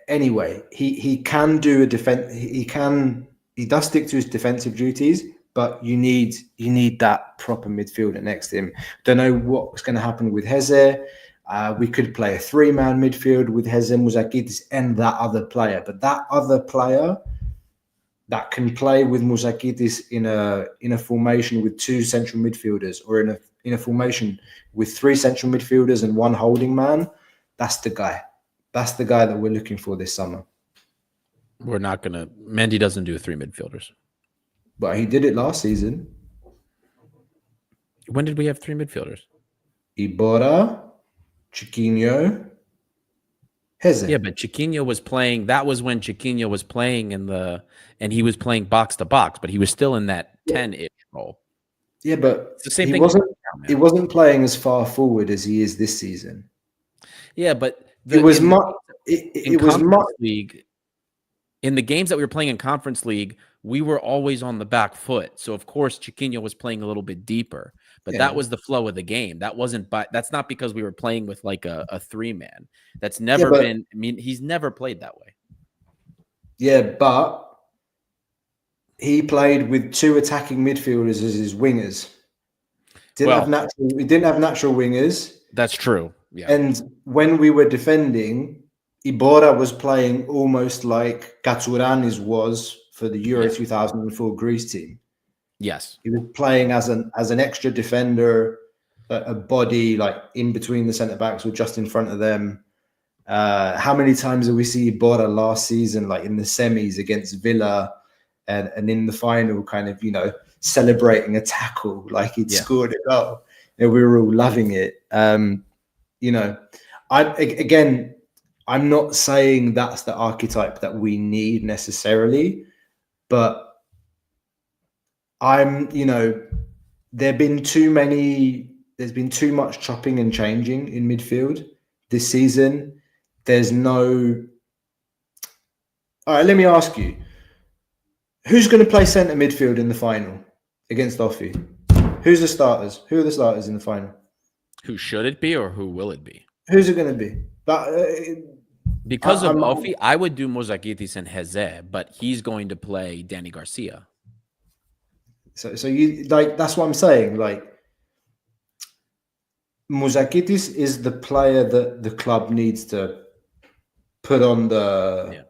anyway, he can do a defense. He does stick to his defensive duties, but you need that proper midfielder next to him. Don't know what's going to happen with Heze. We could play a 3-man midfield with Heze, Mouzakitis, and that other player. But that other player that can play with Mouzakitis in a formation with 2 central midfielders, or in a formation with 3 central midfielders and 1 holding man, that's the guy. That's the guy that we're looking for this summer. We're not going to... Mendy doesn't do 3 midfielders. But he did it last season. When did we have 3 midfielders? Ibora, Chiquinho, Heze. Yeah, but Chiquinho was playing... That was when Chiquinho was playing and he was playing box to box, but he was still in that 10-ish role. Yeah, but it's the same thing. He wasn't playing as far forward as he is this season. Yeah, but it was much league. In the games that we were playing in Conference League, we were always on the back foot. So of course Chiquinho was playing a little bit deeper, but that was the flow of the game. That's not because we were playing with like a 3-man. That's never been. I mean, he's never played that way. Yeah, but he played with 2 attacking midfielders as his wingers. He didn't have natural wingers. That's true. Yeah. And when we were defending, Ibora was playing almost like Katsouranis was for the Euro 2004 Greece team. Yes. He was playing as an extra defender, a body like in between the centre-backs or just in front of them. How many times did we see Ibora last season, like in the semis against Villa and in the final, kind of, celebrating a tackle like he'd scored a goal? And we were all loving it. I'm not saying that's the archetype that we need necessarily, but there's been too much chopping and changing in midfield this season. All right, let me ask you, who's going to play centre midfield in the final against Offi? Who's the starters? Who are the starters in the final? Who should it be, or who will it be? Who's it going to be? Because of Offi, I would do Mouzakitis and Heze, but he's going to play Danny Garcia. So you that's what I'm saying. Like, Mouzakitis is the player that the club needs to put on the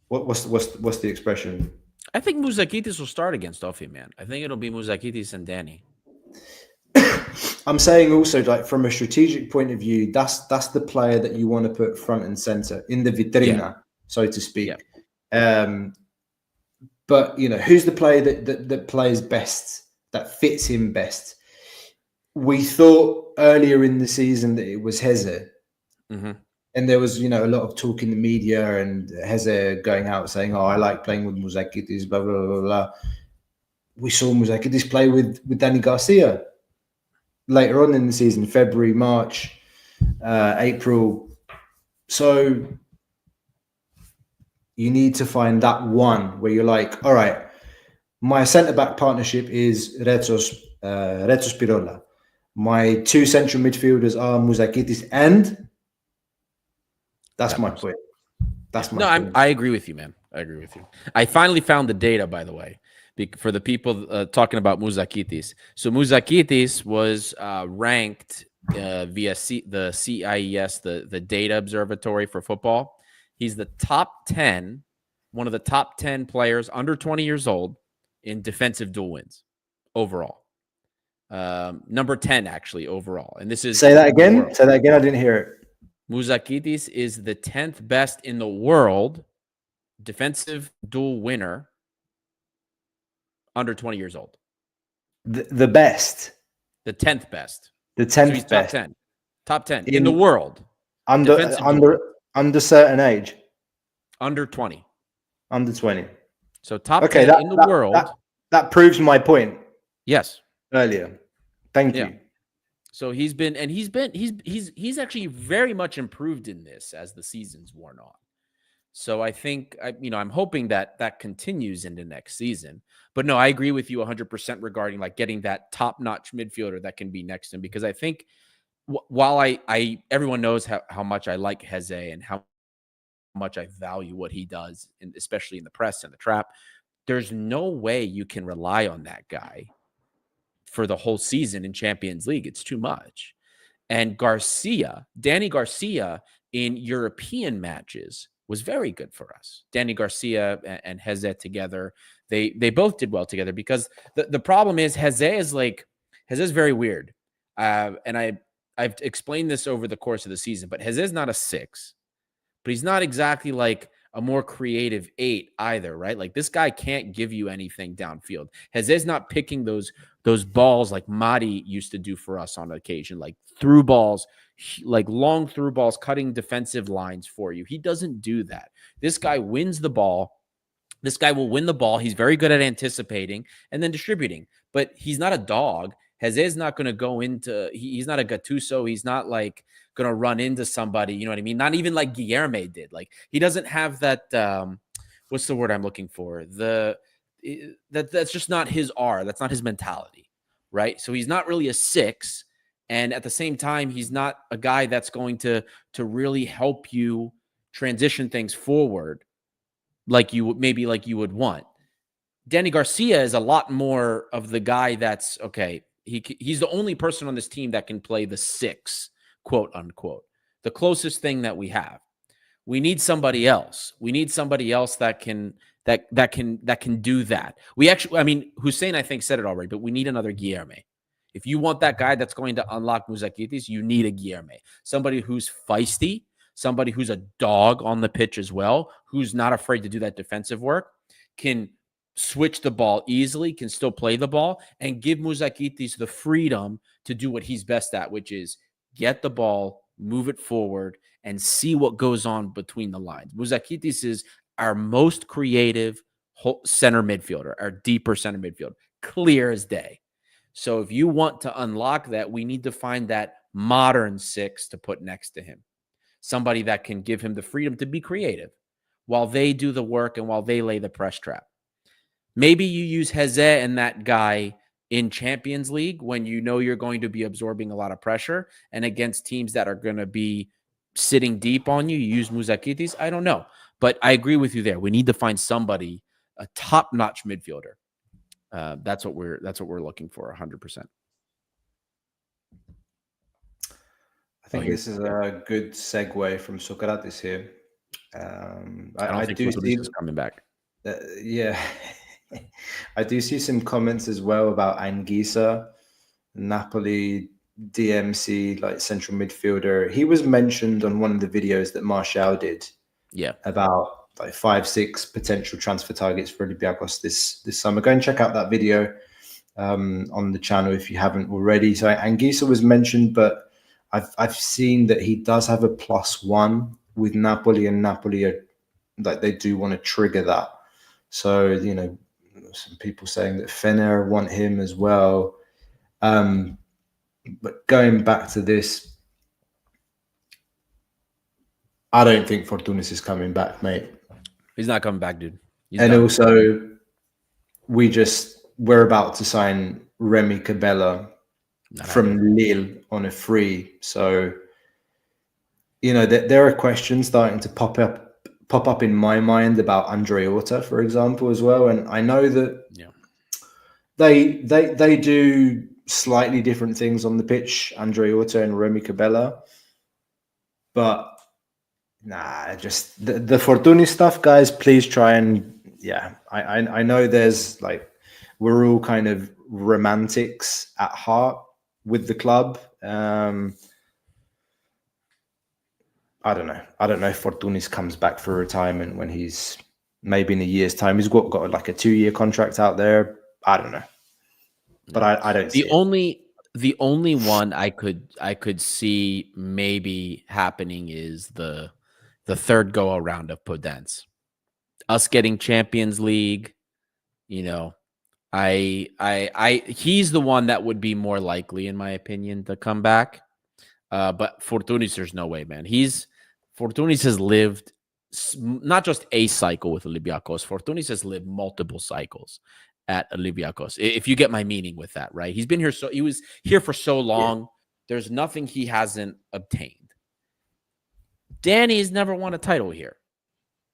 what's the expression? I think Mouzakitis will start against Offi, man. I think it'll be Mouzakitis and Danny. I'm saying also, like, from a strategic point of view, that's the player that you want to put front and center in the vitrina, so to speak. Yeah. But who's the player that plays best that fits him best. We thought earlier in the season that it was Heze. Mm-hmm. And there was, a lot of talk in the media and Heze going out saying, "Oh, I like playing with Mouzakitis, blah, blah, blah, blah." We saw Mouzakitis play with Danny Garcia later on in the season, February, March, April. So you need to find that one where you're like, all right, my centre-back partnership is Retsos Pirola. My two central midfielders are Mouzakitis, and that's my point. That's my point. I agree with you, man. I agree with you. I finally found the data, by the way, for the people talking about Mouzakitis. So Mouzakitis was ranked via the CIES, the Data Observatory for Football. He's the top 10, one of the top 10 players under 20 years old in defensive duel wins overall. Number 10, actually, overall. And this is... Say that again. Say that again. I didn't hear it. Mouzakitis is the 10th best in the world defensive duel winner under 20 years old. The best. The 10th best. The 10th so he's best. Top 10 in the world. Under certain age. Under 20. Under 20. So top 10 in the world. That proves my point. Yes. Earlier. Thank you. So he's actually very much improved in this as the season's worn on. So I think, I'm hoping that continues into next season. But no, I agree with you 100% regarding like getting that top-notch midfielder that can be next to him, because I think while everyone knows how much I like Heze and how much I value what he does, especially in the press and the trap, there's no way you can rely on that guy for the whole season in Champions League. It's too much. And Danny Garcia in European matches was very good for us. Danny Garcia and Heze together, they both did well together, because the problem is Heze is very weird. And I've explained this over the course of the season, but Heze is not a 6, but he's not exactly like a more creative 8 either, right? Like, this guy can't give you anything downfield. Heze's not picking those balls like Madi used to do for us on occasion, like through balls, like long through balls, cutting defensive lines for you. He doesn't do that. This guy wins the ball. This guy will win the ball. He's very good at anticipating and then distributing, but he's not a dog. Heze is not going to go into, he's not a Gattuso. He's not like going to run into somebody. You know what I mean? Not even like Guilherme did. Like, he doesn't have that, what's the word I'm looking for? That's just not his R. That's not his mentality, right? So he's not really a 6. And at the same time, he's not a guy that's going to really help you transition things forward like you would want. Danny Garcia is a lot more of the guy that's, okay, he's the only person on this team that can play the 6, quote unquote. The closest thing that we have. We need somebody else. We need somebody else that can do that. We actually, Hussein, I think, said it already, but we need another Guilherme. If you want that guy that's going to unlock Mouzakitis, you need a Guilherme. Somebody who's feisty, somebody who's a dog on the pitch as well, who's not afraid to do that defensive work, can switch the ball easily, can still play the ball, and give Mouzakitis the freedom to do what he's best at, which is get the ball, move it forward, and see what goes on between the lines. Mouzakitis is our most creative center midfielder, our deeper center midfielder, clear as day. So if you want to unlock that, we need to find that modern 6 to put next to him. Somebody that can give him the freedom to be creative while they do the work and while they lay the press trap. Maybe you use Heze and that guy in Champions League when you know you're going to be absorbing a lot of pressure, and against teams that are going to be sitting deep on you, you use Mouzakitis. I don't know. But I agree with you there. We need to find somebody, a top-notch midfielder. That's what we're looking for, 100%. I think this is a good segue from Socrates here. I think Chouzouris is coming back. Yeah, I do see some comments as well about Anguissa, Napoli, DMC, like central midfielder. He was mentioned on one of the videos that Martial did. Yeah, about like 5-6 potential transfer targets for Olympiacos this summer. Go and check out that video. on the channel if you haven't already. So Anguissa was mentioned, but I've seen that he does have a +1 with Napoli, and Napoli are like they do want to trigger that. So some people saying that Fener want him as well. But going back to this, I don't think Fortounis is coming back, mate. He's not coming back, dude. He's and done. Also, we're about to sign Remy Cabella from Lille on a free. So, there are questions starting to pop up in my mind about Andre Orta, for example, as well. And I know that they do slightly different things on the pitch, Andre Orta and Remy Cabella. But just the Fortuny stuff, guys, please try and I know there's we're all kind of romantics at heart with the club. I don't know if Fortunis comes back for retirement when he's maybe in a year's time. He's got like a 2-year contract out there. I don't know, but I don't see the only one I could see maybe happening is the third go around of Podence. Us getting Champions League, he's the one that would be more likely, in my opinion, to come back. But Fortounis, there's no way, man. Fortounis has lived not just a cycle with Olympiacos. Fortounis has lived multiple cycles at Olympiacos. If you get my meaning with that, right? He's been here, so he was here for so long. Yeah. There's nothing he hasn't obtained. Danny's never won a title here.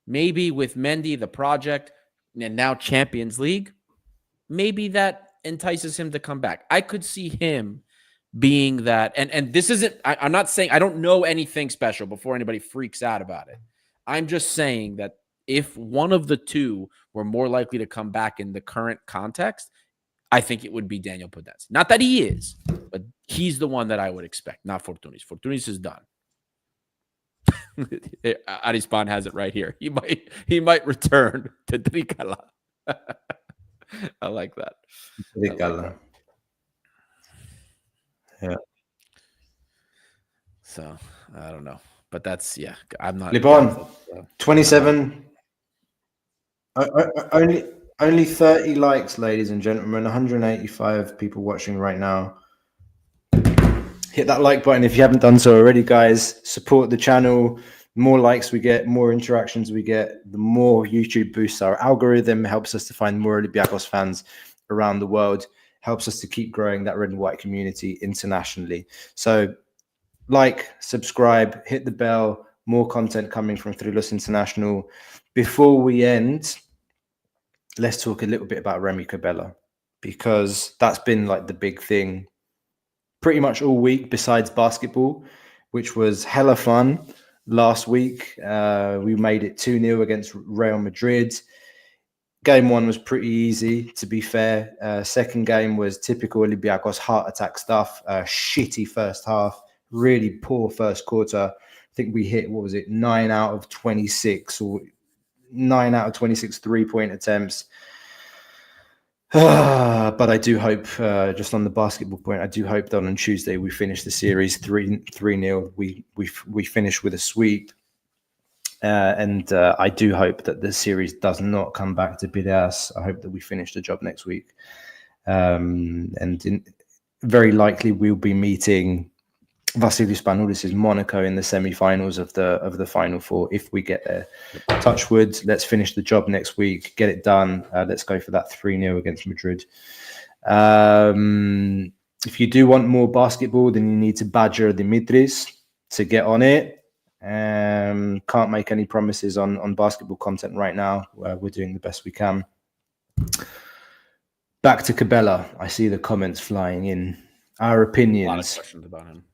Maybe with Mendy, the project, and now Champions League, maybe that entices him to come back. I could see him being that. And this isn't, I'm not saying, I don't know anything special before anybody freaks out about it. I'm just saying that if one of the two were more likely to come back in the current context, I think it would be Daniel Podence. Not that he is, but he's the one that I would expect, not Fortounis. Fortounis is done. Arispan has it right here. He might return to Tricala. I like that. Tricala. Yeah. So I don't know, but that's I'm not. Libon, 27. Only 30 likes, ladies and gentlemen. 185 people watching right now. Hit that like button if you haven't done so already, guys. Support the channel. The more likes we get, more interactions we get, the more YouTube boosts our algorithm, helps us to find more Olympiacos fans around the world, helps us to keep growing that red and white community internationally. So subscribe, hit the bell, more content coming from Thrillos International. Before we end, let's talk a little bit about Remy Cabella, because that's been the big thing pretty much all week besides basketball, which was hella fun. Last week, we made it 2-0 against Real Madrid. Game 1 was pretty easy, to be fair. Second game was typical Olympiacos heart attack stuff. Shitty first half, really poor first quarter. I think we hit, 9 out of 26 or 9 out of 26 three-point attempts. But I do hope, just on the basketball point, I do hope that on Tuesday we finish the series 3-0. We finish with a sweep, and I do hope that the series does not come back to Piraeus. I hope that we finish the job next week, very likely we'll be meeting Vasilis Spanoulis' Monaco in the semi-finals of the Final Four if we get there. Touch wood, let's finish the job next week, get it done. Let's go for that 3-0 against Madrid. If you do want more basketball, then you need to badger Dimitris to get on it. Can't make any promises on basketball content right now. We're doing the best we can. Back to Cabella. I see the comments flying in. Our opinions. A lot of questions about him.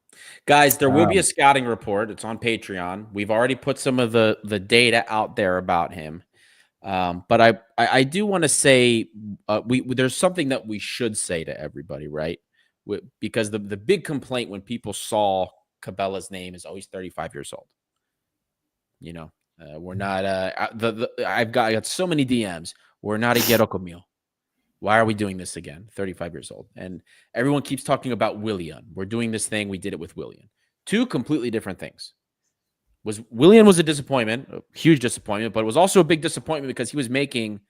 Guys, there will be a scouting report. It's on Patreon. We've already put some of the data out there about him. But I do want to say there's something that we should say to everybody, right? Because the big complaint when people saw Cabella's name is always 35 years old. We're not I got so many DMs. We're not a Gerocomio. Why are we doing this again? 35 years old. And everyone keeps talking about Willian. We're doing this thing. We did it with Willian. Two completely different things. Willian was a disappointment, a huge disappointment, but it was also a big disappointment because he was making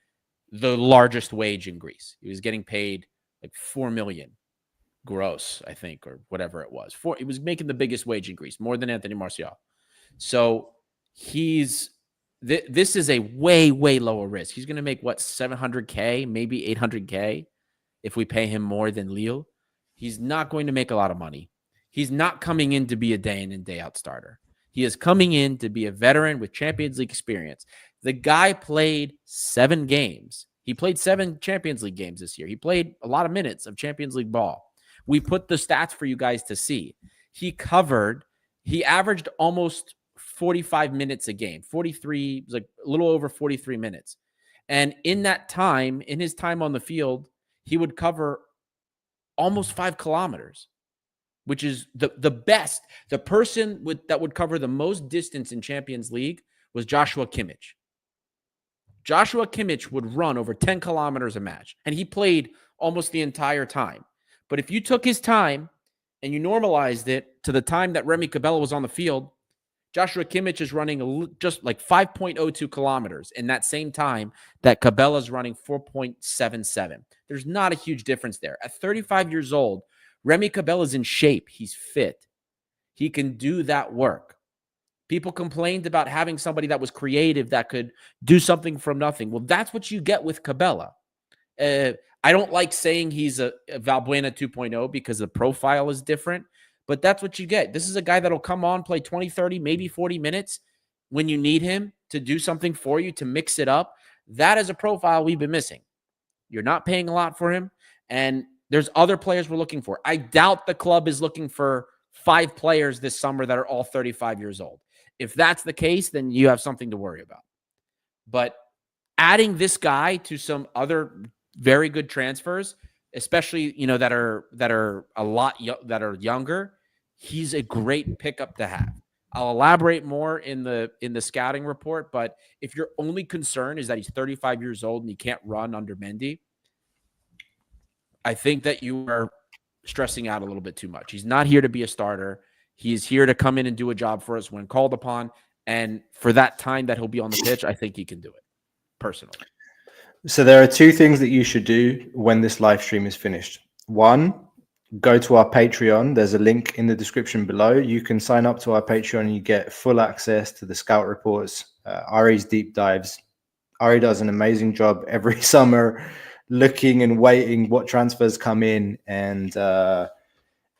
the largest wage in Greece. He was getting paid like 4 million gross, I think, or whatever it was. He was making the biggest wage in Greece, more than Anthony Martial. So this is a way, way lower risk. He's going to make what, 700K, maybe 800K if we pay him more than Lille. He's not going to make a lot of money. He's not coming in to be a day in and day out starter. He is coming in to be a veteran with Champions League experience. The guy played 7 games. He played 7 Champions League games this year. He played a lot of minutes of Champions League ball. We put the stats for you guys to see. He averaged almost 45 minutes a game, 43, like a little over 43 minutes. And in that time, in his time on the field, he would cover almost 5 kilometers, which is the best. The person that would cover the most distance in Champions League was Joshua Kimmich. Joshua Kimmich would run over 10 kilometers a match, and he played almost the entire time. But if you took his time and you normalized it to the time that Remy Cabella was on the field, Joshua Kimmich is running just like 5.02 kilometers in that same time that Cabella's running 4.77. There's not a huge difference there. At 35 years old, Remy Cabella's in shape. He's fit. He can do that work. People complained about having somebody that was creative that could do something from nothing. Well, that's what you get with Cabella. I don't like saying he's a Valbuena 2.0 because the profile is different, but that's what you get. This is a guy that'll come on, play 20, 30, maybe 40 minutes when you need him to do something for you, to mix it up. That is a profile we've been missing. You're not paying a lot for him, and there's other players we're looking for. I doubt the club is looking for 5 players this summer that are all 35 years old. If that's the case, then you have something to worry about. But adding this guy to some other very good transfers, especially that are a lot that are younger, he's a great pickup to have. I'll elaborate more in the scouting report, but if your only concern is that he's 35 years old and he can't run under Mendy, I think that you are stressing out a little bit too much. He's not here to be a starter. He is here to come in and do a job for us when called upon. And for that time that he'll be on the pitch, I think he can do it, personally. So there are 2 things that you should do when this live stream is finished. 1, go to our Patreon. There's a link in the description below. You can sign up to our Patreon and you get full access to the scout reports, Ari's deep dives. Ari does an amazing job every summer looking and waiting what transfers come in, and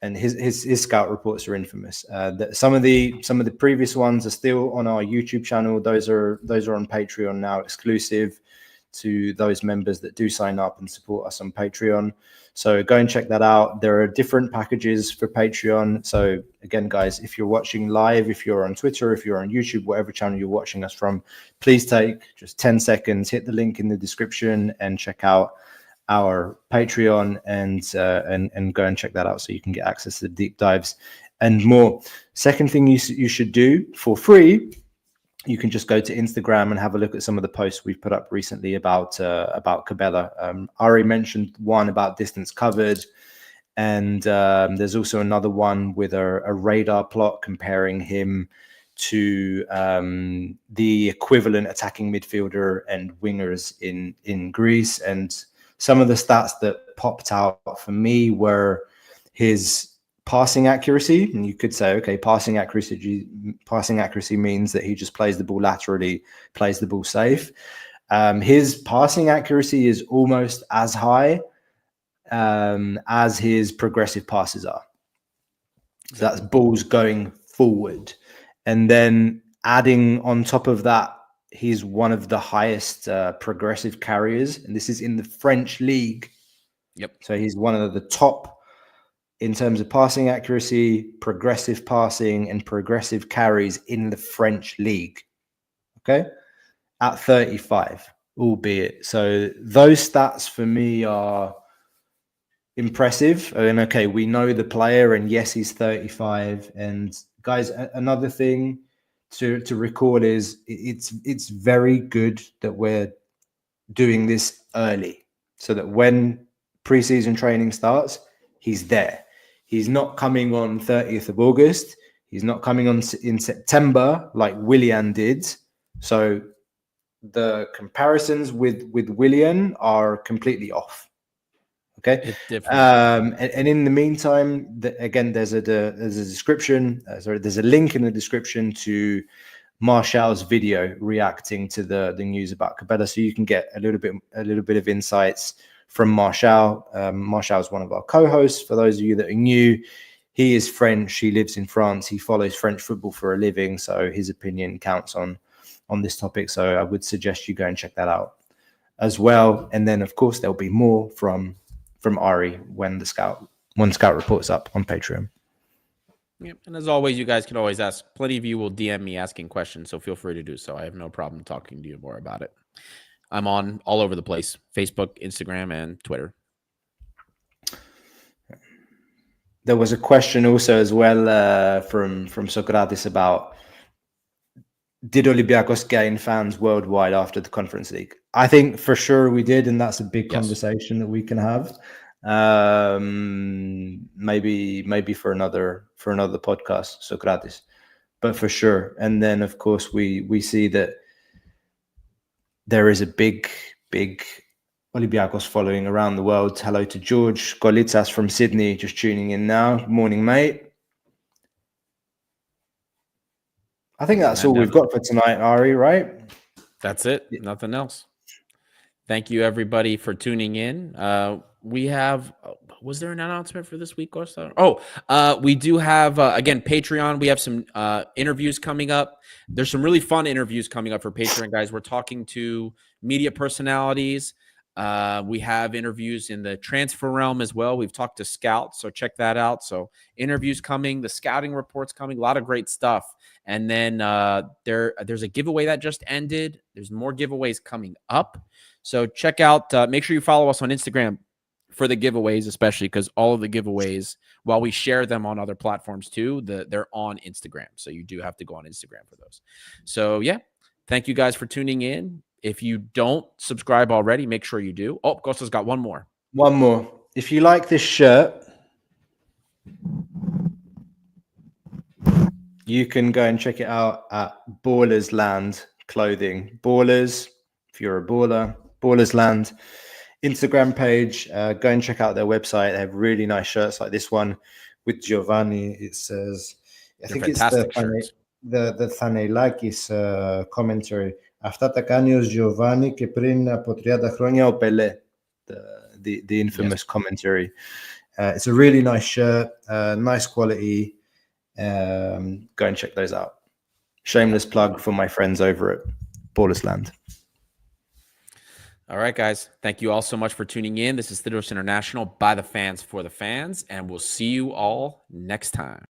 his scout reports are infamous. Some of the previous ones are still on our YouTube channel. Those are on Patreon now, exclusive to those members that do sign up and support us on Patreon. So go and check that out. There are different packages for Patreon. So again, guys, if you're watching live, if you're on Twitter, if you're on YouTube, whatever channel you're watching us from, please take just 10 seconds, hit the link in the description and check out our Patreon and go and check that out so you can get access to the deep dives and more. Second thing you should do for free, you can just go to Instagram and have a look at some of the posts we've put up recently about Cabella. Ari mentioned one about distance covered, and there's also another one with a radar plot comparing him to the equivalent attacking midfielder and wingers in Greece. And some of the stats that popped out for me were his passing accuracy, and you could say, okay, passing accuracy means that he just plays the ball laterally, plays the ball safe. His passing accuracy is almost as high as his progressive passes are. So that's balls going forward. And then adding on top of that, he's one of the highest progressive carriers, and this is in the French league. Yep. So he's one of the top in terms of passing accuracy, progressive passing, and progressive carries in the French league. Okay, at 35, albeit. So those stats for me are impressive. And okay, we know the player, and yes, he's 35. And guys, another thing to recall is it's very good that we're doing this early. so that when preseason training starts, he's there. He's not coming on 30th of August. He's not coming on in September like Willian did. So the comparisons with Willian are completely off. Okay. It's different. And in the meantime, again, there's a description. There's a link in the description to Martial's video reacting to the news about Cabella, so you can get a little bit of insights from Martial. Martial is one of our co-hosts. For those of you that are new, he is French. He lives in France. He follows French football for a living, so his opinion counts on this topic. So I would suggest you go and check that out as well. And then, of course, there'll be more from Ari when Scout reports up on Patreon. Yep. And as always, you guys can always ask. Plenty of you will DM me asking questions, so feel free to do so. I have no problem talking to you more about it. I'm on all over the place: Facebook, Instagram, and Twitter. There was a question also as well from Socrates about, did Olympiacos gain fans worldwide after the Conference League? I think for sure we did, and that's a big conversation that we can have. Maybe for another podcast, Socrates, but for sure. And then of course we see that there is a big Olympiacos following around the world. Hello to George Golitsas from Sydney, just tuning in now. Good morning, mate. I think that's all we've got for tonight, Ari, right? That's it. Nothing else. Thank you, everybody, for tuning in. We have, was there an announcement for this week, Costa? We do have, again, Patreon. We have some interviews coming up. There's some really fun interviews coming up for Patreon, guys. We're talking to media personalities. We have interviews in the transfer realm as well. We've talked to scouts, so check that out. So interviews coming, the scouting reports coming, a lot of great stuff. And then there's a giveaway that just ended. There's more giveaways coming up. So check out, make sure you follow us on Instagram for the giveaways, especially because all of the giveaways, while we share them on other platforms too, they're on Instagram. So you do have to go on Instagram for those. So yeah, thank you guys for tuning in. If you don't subscribe already, make sure you do. Oh, Costa's got one more. One more. If you like this shirt, you can go and check it out at Ballers Land Clothing. Ballers, if you're a baller, Ballers Land Instagram page. Go and check out their website. They have really nice shirts like this one with Giovanni. It says, I think it's the Thanelakis commentary. Αυτά τα κάνει ο Giovanni και πριν από 30 χρόνια ο Pelé. The infamous commentary. It's a really nice shirt, nice quality. Go and check those out. Shameless plug for my friends over at Ballers Land. All right, guys. Thank you all so much for tuning in. This is Theodros International, by the fans, for the fans, and we'll see you all next time.